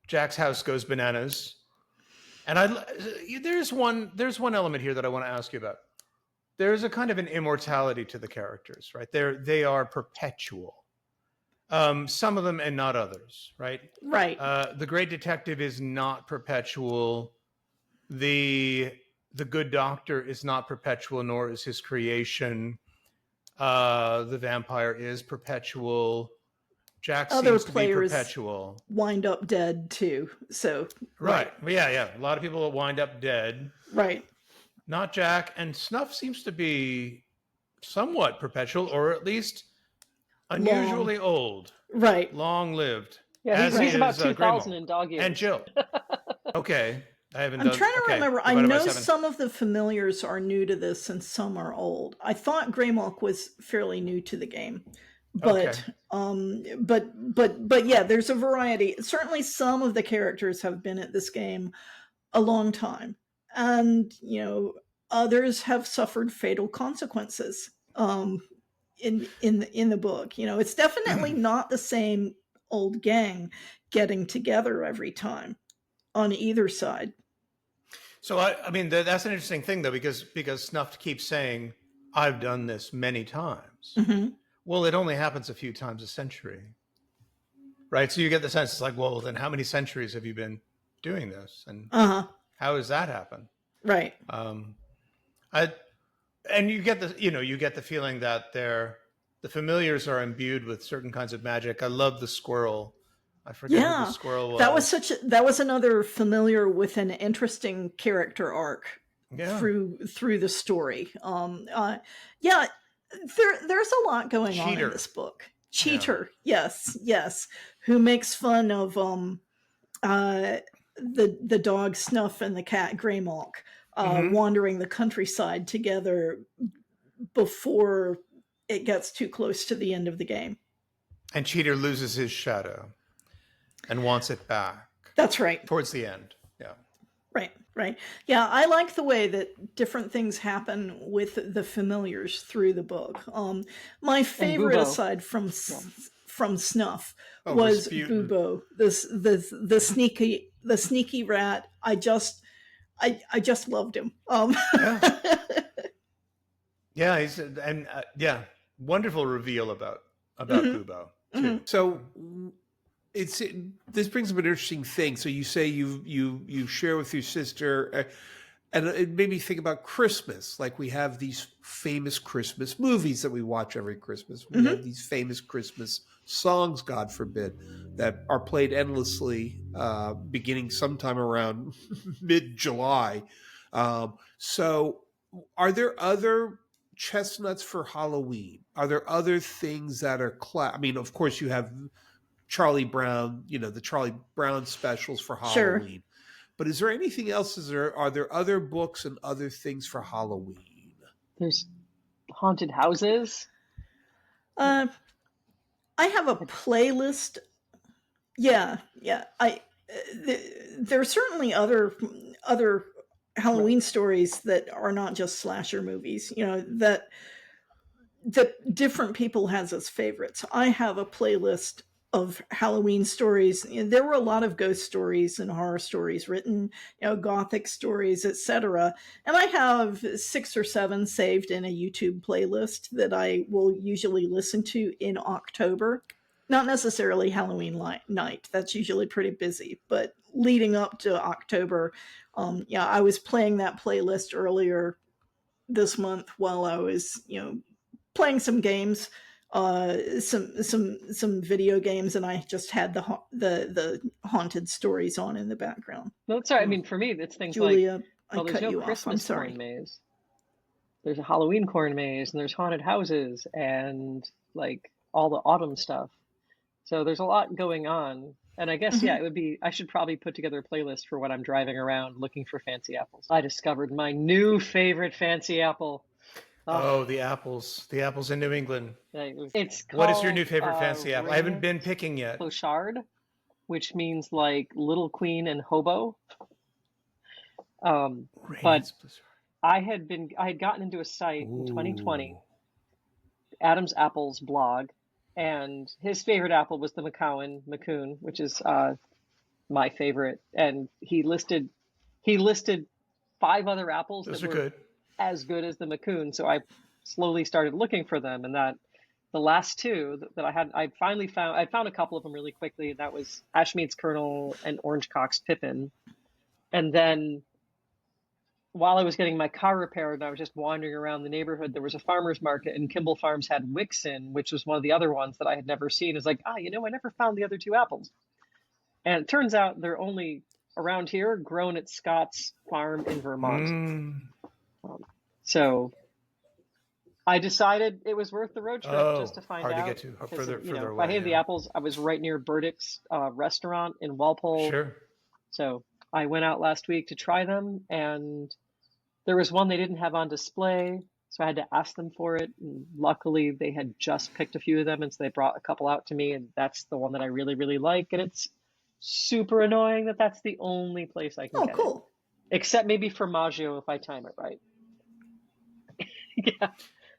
Jack's house goes bananas. And there's one element here that I want to ask you about. There's a kind of an immortality to the characters, right? They are perpetual. Some of them and not others, right? Right. The great detective is not perpetual. The good doctor is not perpetual, nor is his creation. The vampire is perpetual. Jack Other seems to be players perpetual. wind up dead too. So Right. Yeah. A lot of people wind up dead. right. Not Jack. And Snuff seems to be somewhat perpetual, or at least unusually old. Right. Long-lived. Yeah, he's As about is, 2000 Greymold. in dog years. And Jill. Okay. I haven't I'm done... trying to okay, remember. I divided by know 7. some of the familiars are new to this and some are old. I thought Greymold was fairly new to the game. But but yeah, there's a variety. Certainly some of the characters have been at this game a long time. And, you know, others have suffered fatal consequences in the book. You know, it's definitely not the same old gang getting together every time on either side. So, I mean, that's an interesting thing, though, because Snuff keeps saying, I've done this many times. Mm-hmm. Well, it only happens a few times a century. Right? So you get the sense, it's like, well, then how many centuries have you been doing this? And how does that happen? Right. And you get the feeling that the familiars are imbued with certain kinds of magic. I love the squirrel. I forget who the squirrel was. That was another familiar with an interesting character arc through the story. There's a lot going on in this book. Cheater, yes, who makes fun of the dog Snuff and the cat Greymold wandering the countryside together before it gets too close to the end of the game. And Cheater loses his shadow and wants it back. That's right. Towards the end, yeah. Right. Yeah, I like the way that different things happen with the familiars through the book. My And favorite, Bubo. aside from Yeah. from Snuff, Oh, was Rasputin. Bubo, the sneaky rat. I just loved him. Yeah. Yeah, wonderful reveal about Mhm. Bubo too. So this brings up an interesting thing. So you say you share with your sister, and it made me think about Christmas. Like we have these famous Christmas movies that we watch every Christmas. We have these famous Christmas songs, God forbid, that are played endlessly, beginning sometime around mid-July. So, are there other chestnuts for Halloween? Are there other things that are I mean, of course, you have Charlie Brown, the Charlie Brown specials for Sure. Halloween. But is there anything else? Are there other books and other things for Halloween? There's haunted houses. I have a playlist. Yeah. There are certainly other Halloween stories that are not just slasher movies. That different people has as favorites. I have a playlist of Halloween stories. There were a lot of ghost stories and horror stories written, gothic stories, etc. And I have 6 or 7 saved in a YouTube playlist that I will usually listen to in October. Not necessarily Halloween night. That's usually pretty busy, but leading up to October, I was playing that playlist earlier this month while I was, playing some games, some video games, and I just had the haunted stories on in the background. No, sorry. I mean, for me, it's things Julia, like, there's cut no you off. I'm Christmas sorry. corn maze. There's a Halloween corn maze, and there's haunted houses, and like all the autumn stuff. So there's a lot going on. And I guess, it would be, I should probably put together a playlist for when I'm driving around looking for fancy apples. I discovered my new favorite fancy apple. Oh, the apples in New England. It's called, what is your new favorite fancy apple? I haven't been picking yet. Clochard, which means like little queen and hobo. But I had gotten into a site in 2020, Adam's Apples blog, and his favorite apple was the Macoun, which is my favorite. And he listed 5 other apples that were as good as the Macoun. So I slowly started looking for them, and that the last 2 that I found a couple of them really quickly. And that was Ashmead's Kernel and Orange Cock's Pippin. And then while I was getting my car repaired and I was just wandering around the neighborhood, there was a farmer's market, and Kimball Farms had Wixon, which was one of the other ones that I had never seen. It's like, I never found the other 2 apples. And it turns out they're only around here, grown at Scott's farm in Vermont. So I decided it was worth the road trip just to find out. Hard to get to. Further if away. I hated the apples, I was right near Burdick's restaurant in Walpole. Sure. So I went out last week to try them, and there was one they didn't have on display, so I had to ask them for it. And luckily, they had just picked a few of them, and so they brought a couple out to me, and that's the one that I really, really like. And it's super annoying that that's the only place I can get it. Except maybe Formaggio if I time it right.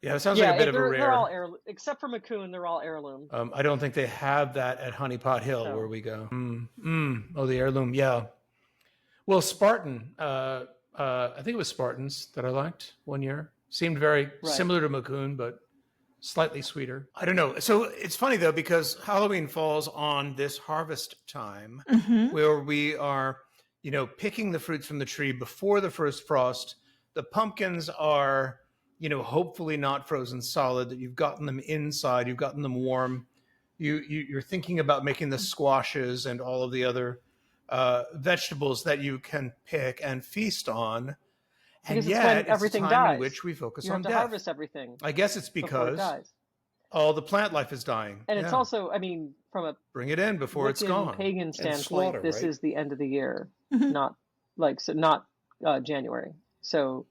Yeah, it sounds like a bit of a rare. They're all heirloom, except for Macoun, they're all heirloom. I don't think they have that at Honey Pot Hill where we go. Oh, the heirloom, yeah. Well, Spartan, I think it was Spartans that I liked one year. Seemed very similar to Macoun, but slightly sweeter. I don't know. So it's funny, though, because Halloween falls on this harvest time where we are, picking the fruits from the tree before the first frost. The pumpkins are, hopefully not frozen solid, that you've gotten them inside, you've gotten them warm. You're thinking about making the squashes and all of the other vegetables that you can pick and feast on, and yet it's a time in which we focus on death. You have to harvest everything. I guess it's because all the plant life is dying, and it's also, from a bring it in before it's gone. Pagan standpoint, this is the end of the year, not January. So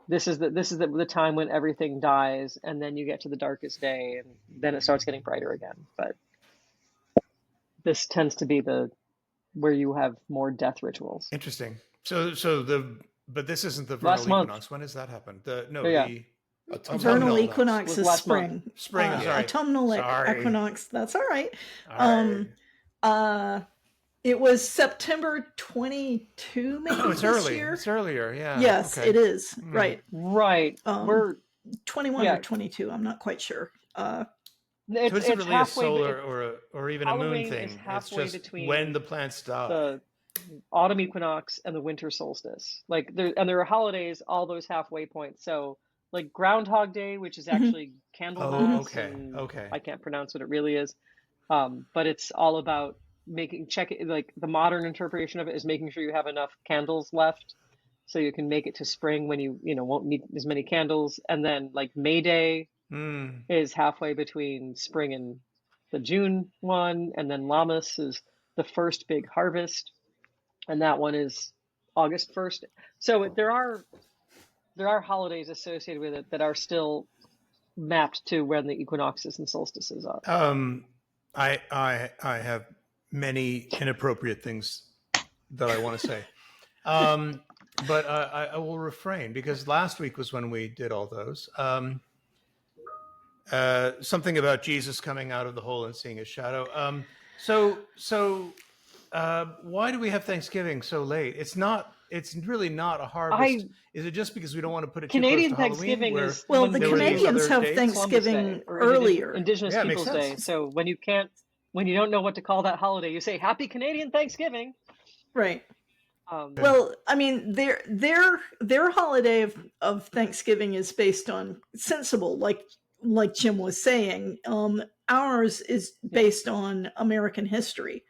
this is the time when everything dies, and then you get to the darkest day, and then it starts getting brighter again. But this tends to be the where you have more death rituals. Interesting. But this isn't the Last vernal month. equinox. When has that happened? Yeah. The Vernal autumnal equinox Was is last month. spring. Spring. Sorry. Autumnal Sorry. equinox. That's all right. All right. It was September 22, maybe Oh, it's this early. year. It's earlier. Yeah. Yes, Okay. it is. Right. Right. We're 21 yeah. or 22. I'm not quite sure. So It's it's really a halfway. solar or even Halloween a moon is thing. It's halfway just between when the plants die. the autumn equinox and the winter solstice. Like there are holidays all those halfway points. So like Groundhog Day, which is actually Candlemas. okay. And Okay. I can't pronounce what it really is, but it's all about like the modern interpretation of it is making sure you have enough candles left, so you can make it to spring when you won't need as many candles. And then like May Day is halfway between spring and the June one, and then Lammas is the first big harvest, and that one is August 1st. So there are holidays associated with it that are still mapped to when the equinoxes and solstices are. I have many inappropriate things that I want to say, but I will refrain because last week was when we did all those. Something about Jesus coming out of the hole and seeing his shadow. Why do we have Thanksgiving so late? It's really not a harvest. Is it just because we don't want to put it Canadian too close to Thanksgiving Halloween? is Well, when the there were these Canadians other have dates? Thanksgiving Columbus Day, or earlier. Indigenous Yeah, it makes Peoples sense. Day. So when you don't know what to call that holiday, you say Happy Canadian Thanksgiving. Right. Um, Well, I mean, their holiday of Thanksgiving is based on sensible, like Jim was saying. Ours is based on American history.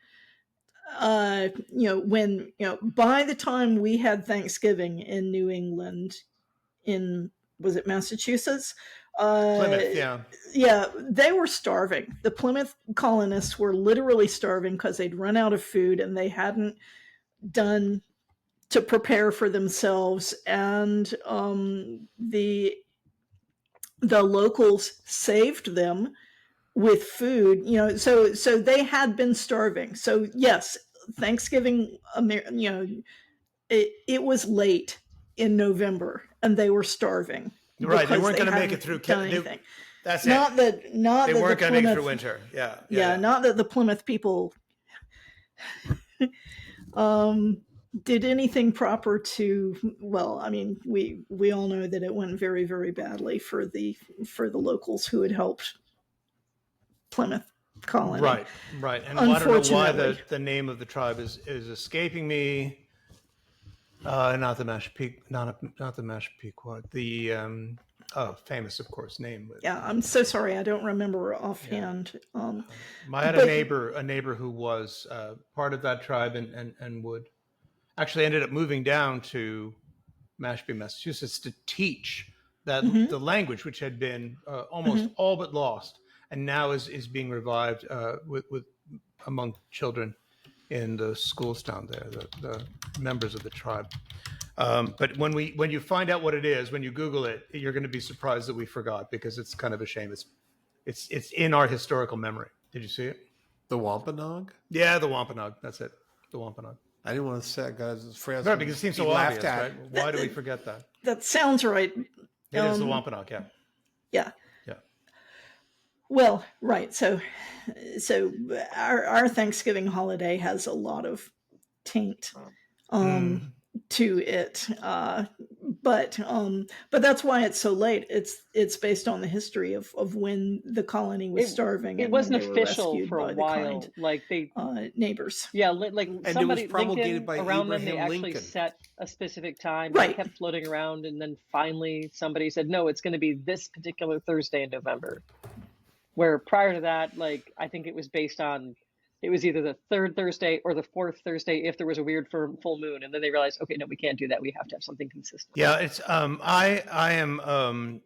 By the time we had Thanksgiving in New England, was it Massachusetts? Plymouth, yeah. Yeah, they were starving. The Plymouth colonists were literally starving because they'd run out of food and they hadn't done to prepare for themselves, and the locals saved them with food. So they had been starving. So yes, Thanksgiving, it was late in November, and they were starving. Right, they weren't going to make it hadn't through. done anything. That's Not it. that They the weren't going to make it Plymouth, through winter. Yeah, not that the Plymouth people did anything proper to. Well, I mean, we all know that it went very, very badly for the locals who had helped Plymouth colony. Right. And I don't know why Unfortunately. the name of the tribe is escaping me. Not the Mashapequa. The famous, of course, name. Yeah, I'm so sorry. I don't remember offhand. I had a neighbor who was part of that tribe and would actually ended up moving down to Mashpee, Massachusetts, to teach that the language, which had been almost all but lost, and now is being revived with among children in the schools down there, the members of the tribe. But when you find out what it is, when you Google it, you're going to be surprised that we forgot, because it's kind of a shame. It's in our historical memory. Did you see it? The Wampanoag? Yeah, the Wampanoag. That's it. The Wampanoag. I didn't want to say it, guys. Right, because it seems so obvious, right? Why do we forget that? That sounds right. It is the Wampanoag, yeah. Yeah. Yeah. Well, right. So our Thanksgiving holiday has a lot of taint to it, but that's why it's so late. It's based on the history of when the colony was starving. It wasn't official for a while. Like they neighbors. Yeah, like And somebody, it was promulgated Lincoln, by around them, they Abraham actually Lincoln. set a specific time. Right. They kept floating around, and then finally somebody said, no, it's going to be this particular Thursday in November. Where prior to that, like, I think it was based on, it was either the third Thursday or the fourth Thursday if there was a weird full moon. And then they realized, okay, no, we can't do that. We have to have something consistent. Yeah, it's I am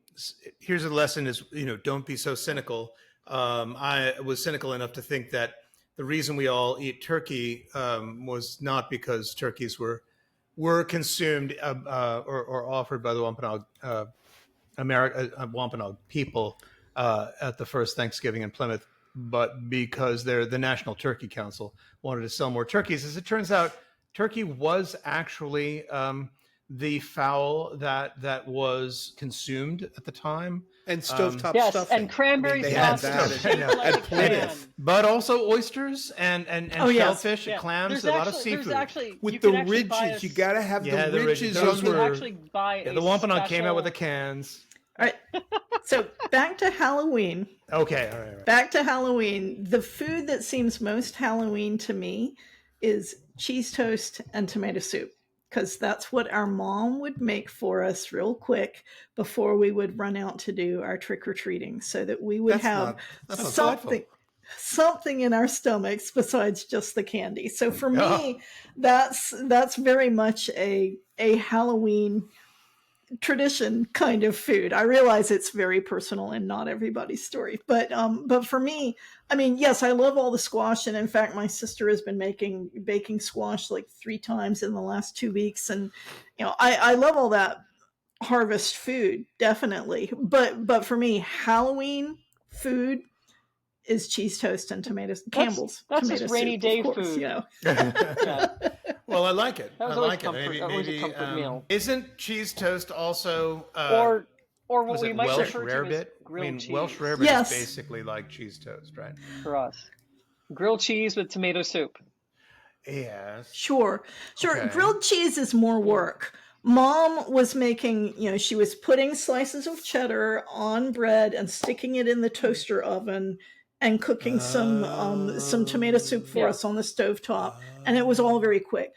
here's a lesson is, don't be so cynical. I was cynical enough to think that the reason we all eat turkey was not because turkeys were consumed or offered by the Wampanoag Wampanoag people at the first Thanksgiving in Plymouth, but because they're the National Turkey Council wanted to sell more turkeys. As it turns out, turkey was actually the fowl that was consumed at the time. And stovetop Yes, stuffing. and cranberry they sauce had that shaped at like a Plymouth. can. But also oysters and Oh, yes. shellfish and clams, a lot of seafood. There's actually, With you the can actually buy ridges, you got to have Yeah, the the ridges. ridges Those on You the. can actually buy the Wampanoag came out with the special- cans. All right. So back to Halloween. Okay, all right. Back to Halloween. The food that seems most Halloween to me is cheese toast and tomato soup, because that's what our mom would make for us real quick before we would run out to do our trick-or-treating, so that we would have that's something in our stomachs besides just the candy. So for me, that's very much a Halloween tradition kind of food. I realize it's very personal and not everybody's story, but for me, I mean, yes, I love all the squash, and in fact my sister has been baking squash like 3 times in the last 2 weeks, and I love all that harvest food, definitely, but for me, Halloween food is cheese toast and tomatoes. Campbell's that's tomato just rainy soup, day of course, food. Yeah. Well, I like it. That was I always like comfort- it. always a comfort meal. Isn't cheese toast also or what was we it might Welsh refer to rarebit? as grilled cheese Welsh rarebit Yes. is basically like cheese toast, right? for us. Grilled cheese with tomato soup. Yes. Sure. Okay. Grilled cheese is more work. Mom was making, she was putting slices of cheddar on bread and sticking it in the toaster oven and cooking some tomato soup for us on the stovetop. And it was all very quick.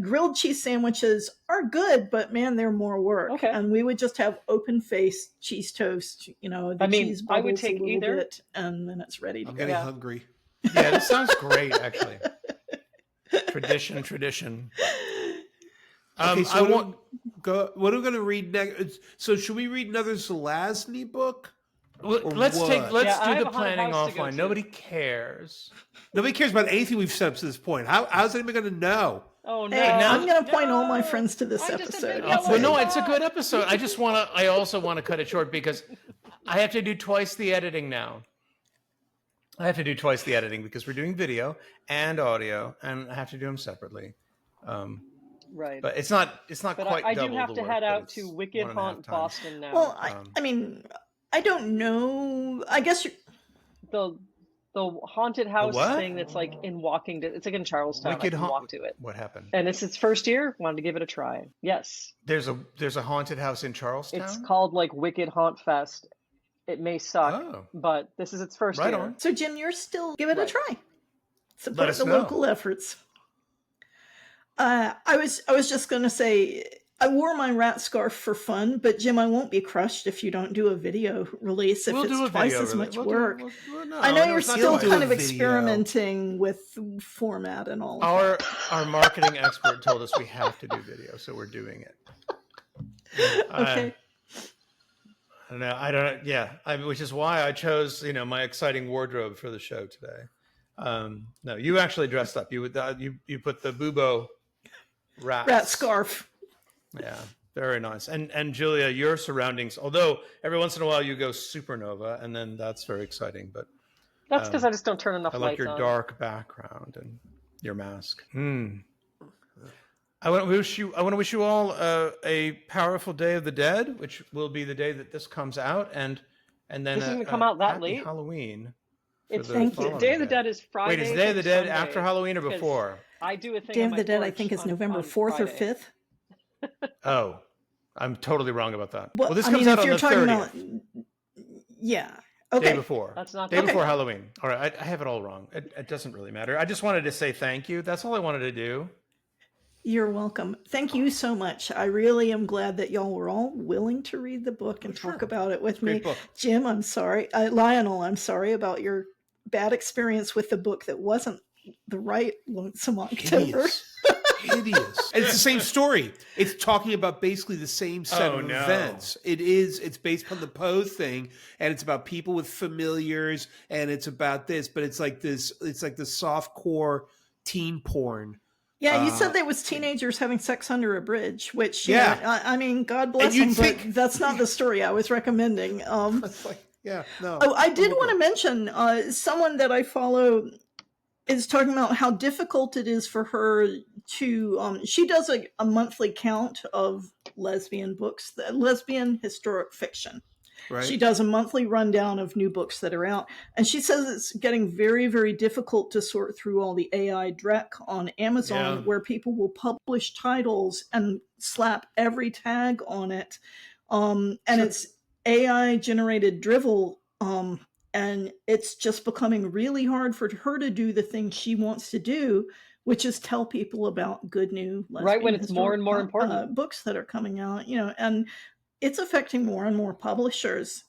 Grilled cheese sandwiches are good, but man, they're more work. Okay. And we would just have open-faced cheese toast, the cheese I would bubbles take a little either. bit, and then it's ready to I'm go. getting Yeah. hungry. Yeah, this sounds great, actually. Tradition. Okay, so I what want. what are we going to read next? So should we read another Zelazny book? Well, or let's what? do Yeah, I have the a haunted planning house to go offline. to. Nobody cares. Nobody cares about anything we've said up to this point. How's anybody going to know? Oh no! Hey, now- I'm going to point all my No! friends to this I just episode. admit I'll that say Well, no, it. it's a good episode. I also want to cut it short because I have to do twice the editing now. I have to do twice the editing because we're doing video and audio, and I have to do them separately. Right. But it's not But quite I do double have the to work, head but out it's to Wicked 1.5 Haunt times. Boston now. Well, I mean, I don't know. I guess the haunted house what? thing that's like in walking. It's like in Charlestown. Wicked I can Haunt- walk to it, What happened? and it's its first year. Wanted to give it a try. Yes, There's a haunted house in Charlestown. it's called like Wicked Haunt Fest. It may suck, Oh. but this is its first Right year. on. so. Jim, you're still give it a Right. try. Let Support us the know. local efforts. I was just going to say I wore my rat scarf for fun, but Jim, I won't be crushed if you don't do a video release. If We'll do a it's twice video as release. much We'll do- work. no, I know no, you're it's not still twice. do kind a of video. experimenting with format and all. Of Our marketing expert told us we have to do video, so we're doing it. that. Okay. I don't. Yeah, which is why I chose my exciting wardrobe for the show today. No, you actually dressed up. You put the bubo Rat scarf. Yeah, very nice. And Julia, your surroundings. Although every once in a while you go supernova, and then that's very exciting. But That's because I just don't turn enough I like lights your on. dark background and your mask. I want to wish you all a powerful Day of the Dead, which will be the day that this comes out, and then This is gonna come out that happy late? Halloween. It's the Thank you. following Day of the day. Dead is Friday. Wait, is Day of the to Dead Sunday, after Halloween or because before? I do a thing. Day on of my the Dead, I porch think, is on November 4th or Friday. 5th. Oh, I'm totally wrong about that. Well, this I comes mean, out if on you're the talking 30th. about, yeah, Day okay. before. That's not Day okay. before Halloween. All right, I have it all wrong. It doesn't really matter. I just wanted to say thank you. That's all I wanted to do. You're welcome. Thank you so much. I really am glad that y'all were all willing to read the book and talk about it with me. Great book. Jim, I'm sorry. Lionel, I'm sorry about your bad experience with the book that wasn't the right Lonesome October. Hideous. And it's the same story. It's talking about basically the same set Oh, of no. events. It's based on the Poe thing, and it's about people with familiars, and it's about this, but it's like the softcore teen porn. Yeah, you said there was teenagers having sex under a bridge, which, Yeah. I mean, God bless you'd them, think- but that's not the story I was recommending. It's like, Yeah. No. Oh, I did want to mention someone that I follow is talking about how difficult it is for her to. She does a monthly count of lesbian books, lesbian historic fiction. Right. She does a monthly rundown of new books that are out. And she says it's getting very, very difficult to sort through all the AI dreck on Amazon, where people will publish titles and slap every tag on it. And it's AI generated drivel. And it's just becoming really hard for her to do the thing she wants to do, which is tell people about good new lesbian right, when it's more and more important books that are coming out, and it's affecting more and more publishers.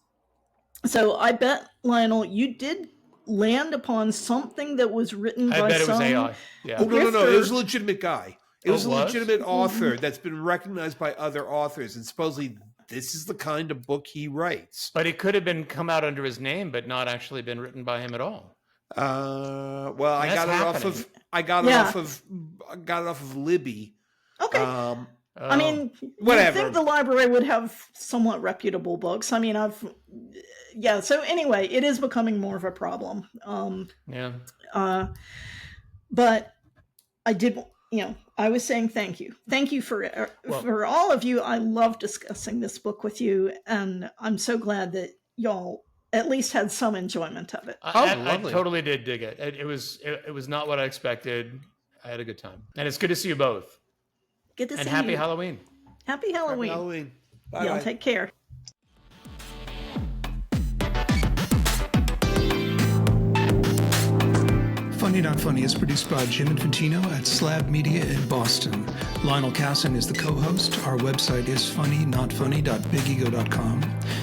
So I bet, Lionel, you did land upon something that was written by bet some... it was AI. Yeah. Oh, no. It was a legitimate guy. It was a was? legitimate author that's been recognized by other authors, and supposedly this is the kind of book he writes. But it could have been come out under his name, but not actually been written by him at all. Well, I got it off of Libby. Okay. I mean, whatever. I think the library would have somewhat reputable books. I mean, so anyway, it is becoming more of a problem. But I did, I was saying thank you. Thank you for all of you. I love discussing this book with you, and I'm so glad that y'all at least had some enjoyment of it. I totally did dig it. It was not what I expected. I had a good time. And it's good to see you both. Good to see you. And happy Halloween. Happy Halloween. Happy Halloween. Bye. Y'all take care. Funny Not Funny is produced by Jim Infantino at Slab Media in Boston. Lionel Casson is the co-host. Our website is funnynotfunny.bigego.com.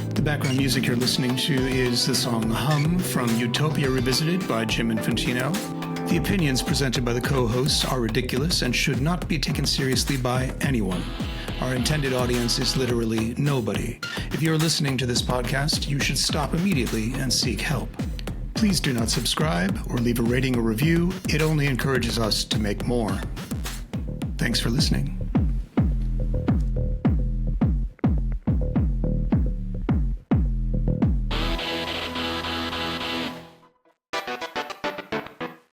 The background music you're listening to is the song Hum from Utopia Revisited by Jim Infantino. The opinions presented by the co-hosts are ridiculous and should not be taken seriously by anyone. Our intended audience is literally nobody. If you're listening to this podcast, you should stop immediately and seek help. Please do not subscribe or leave a rating or review. It only encourages us to make more. Thanks for listening.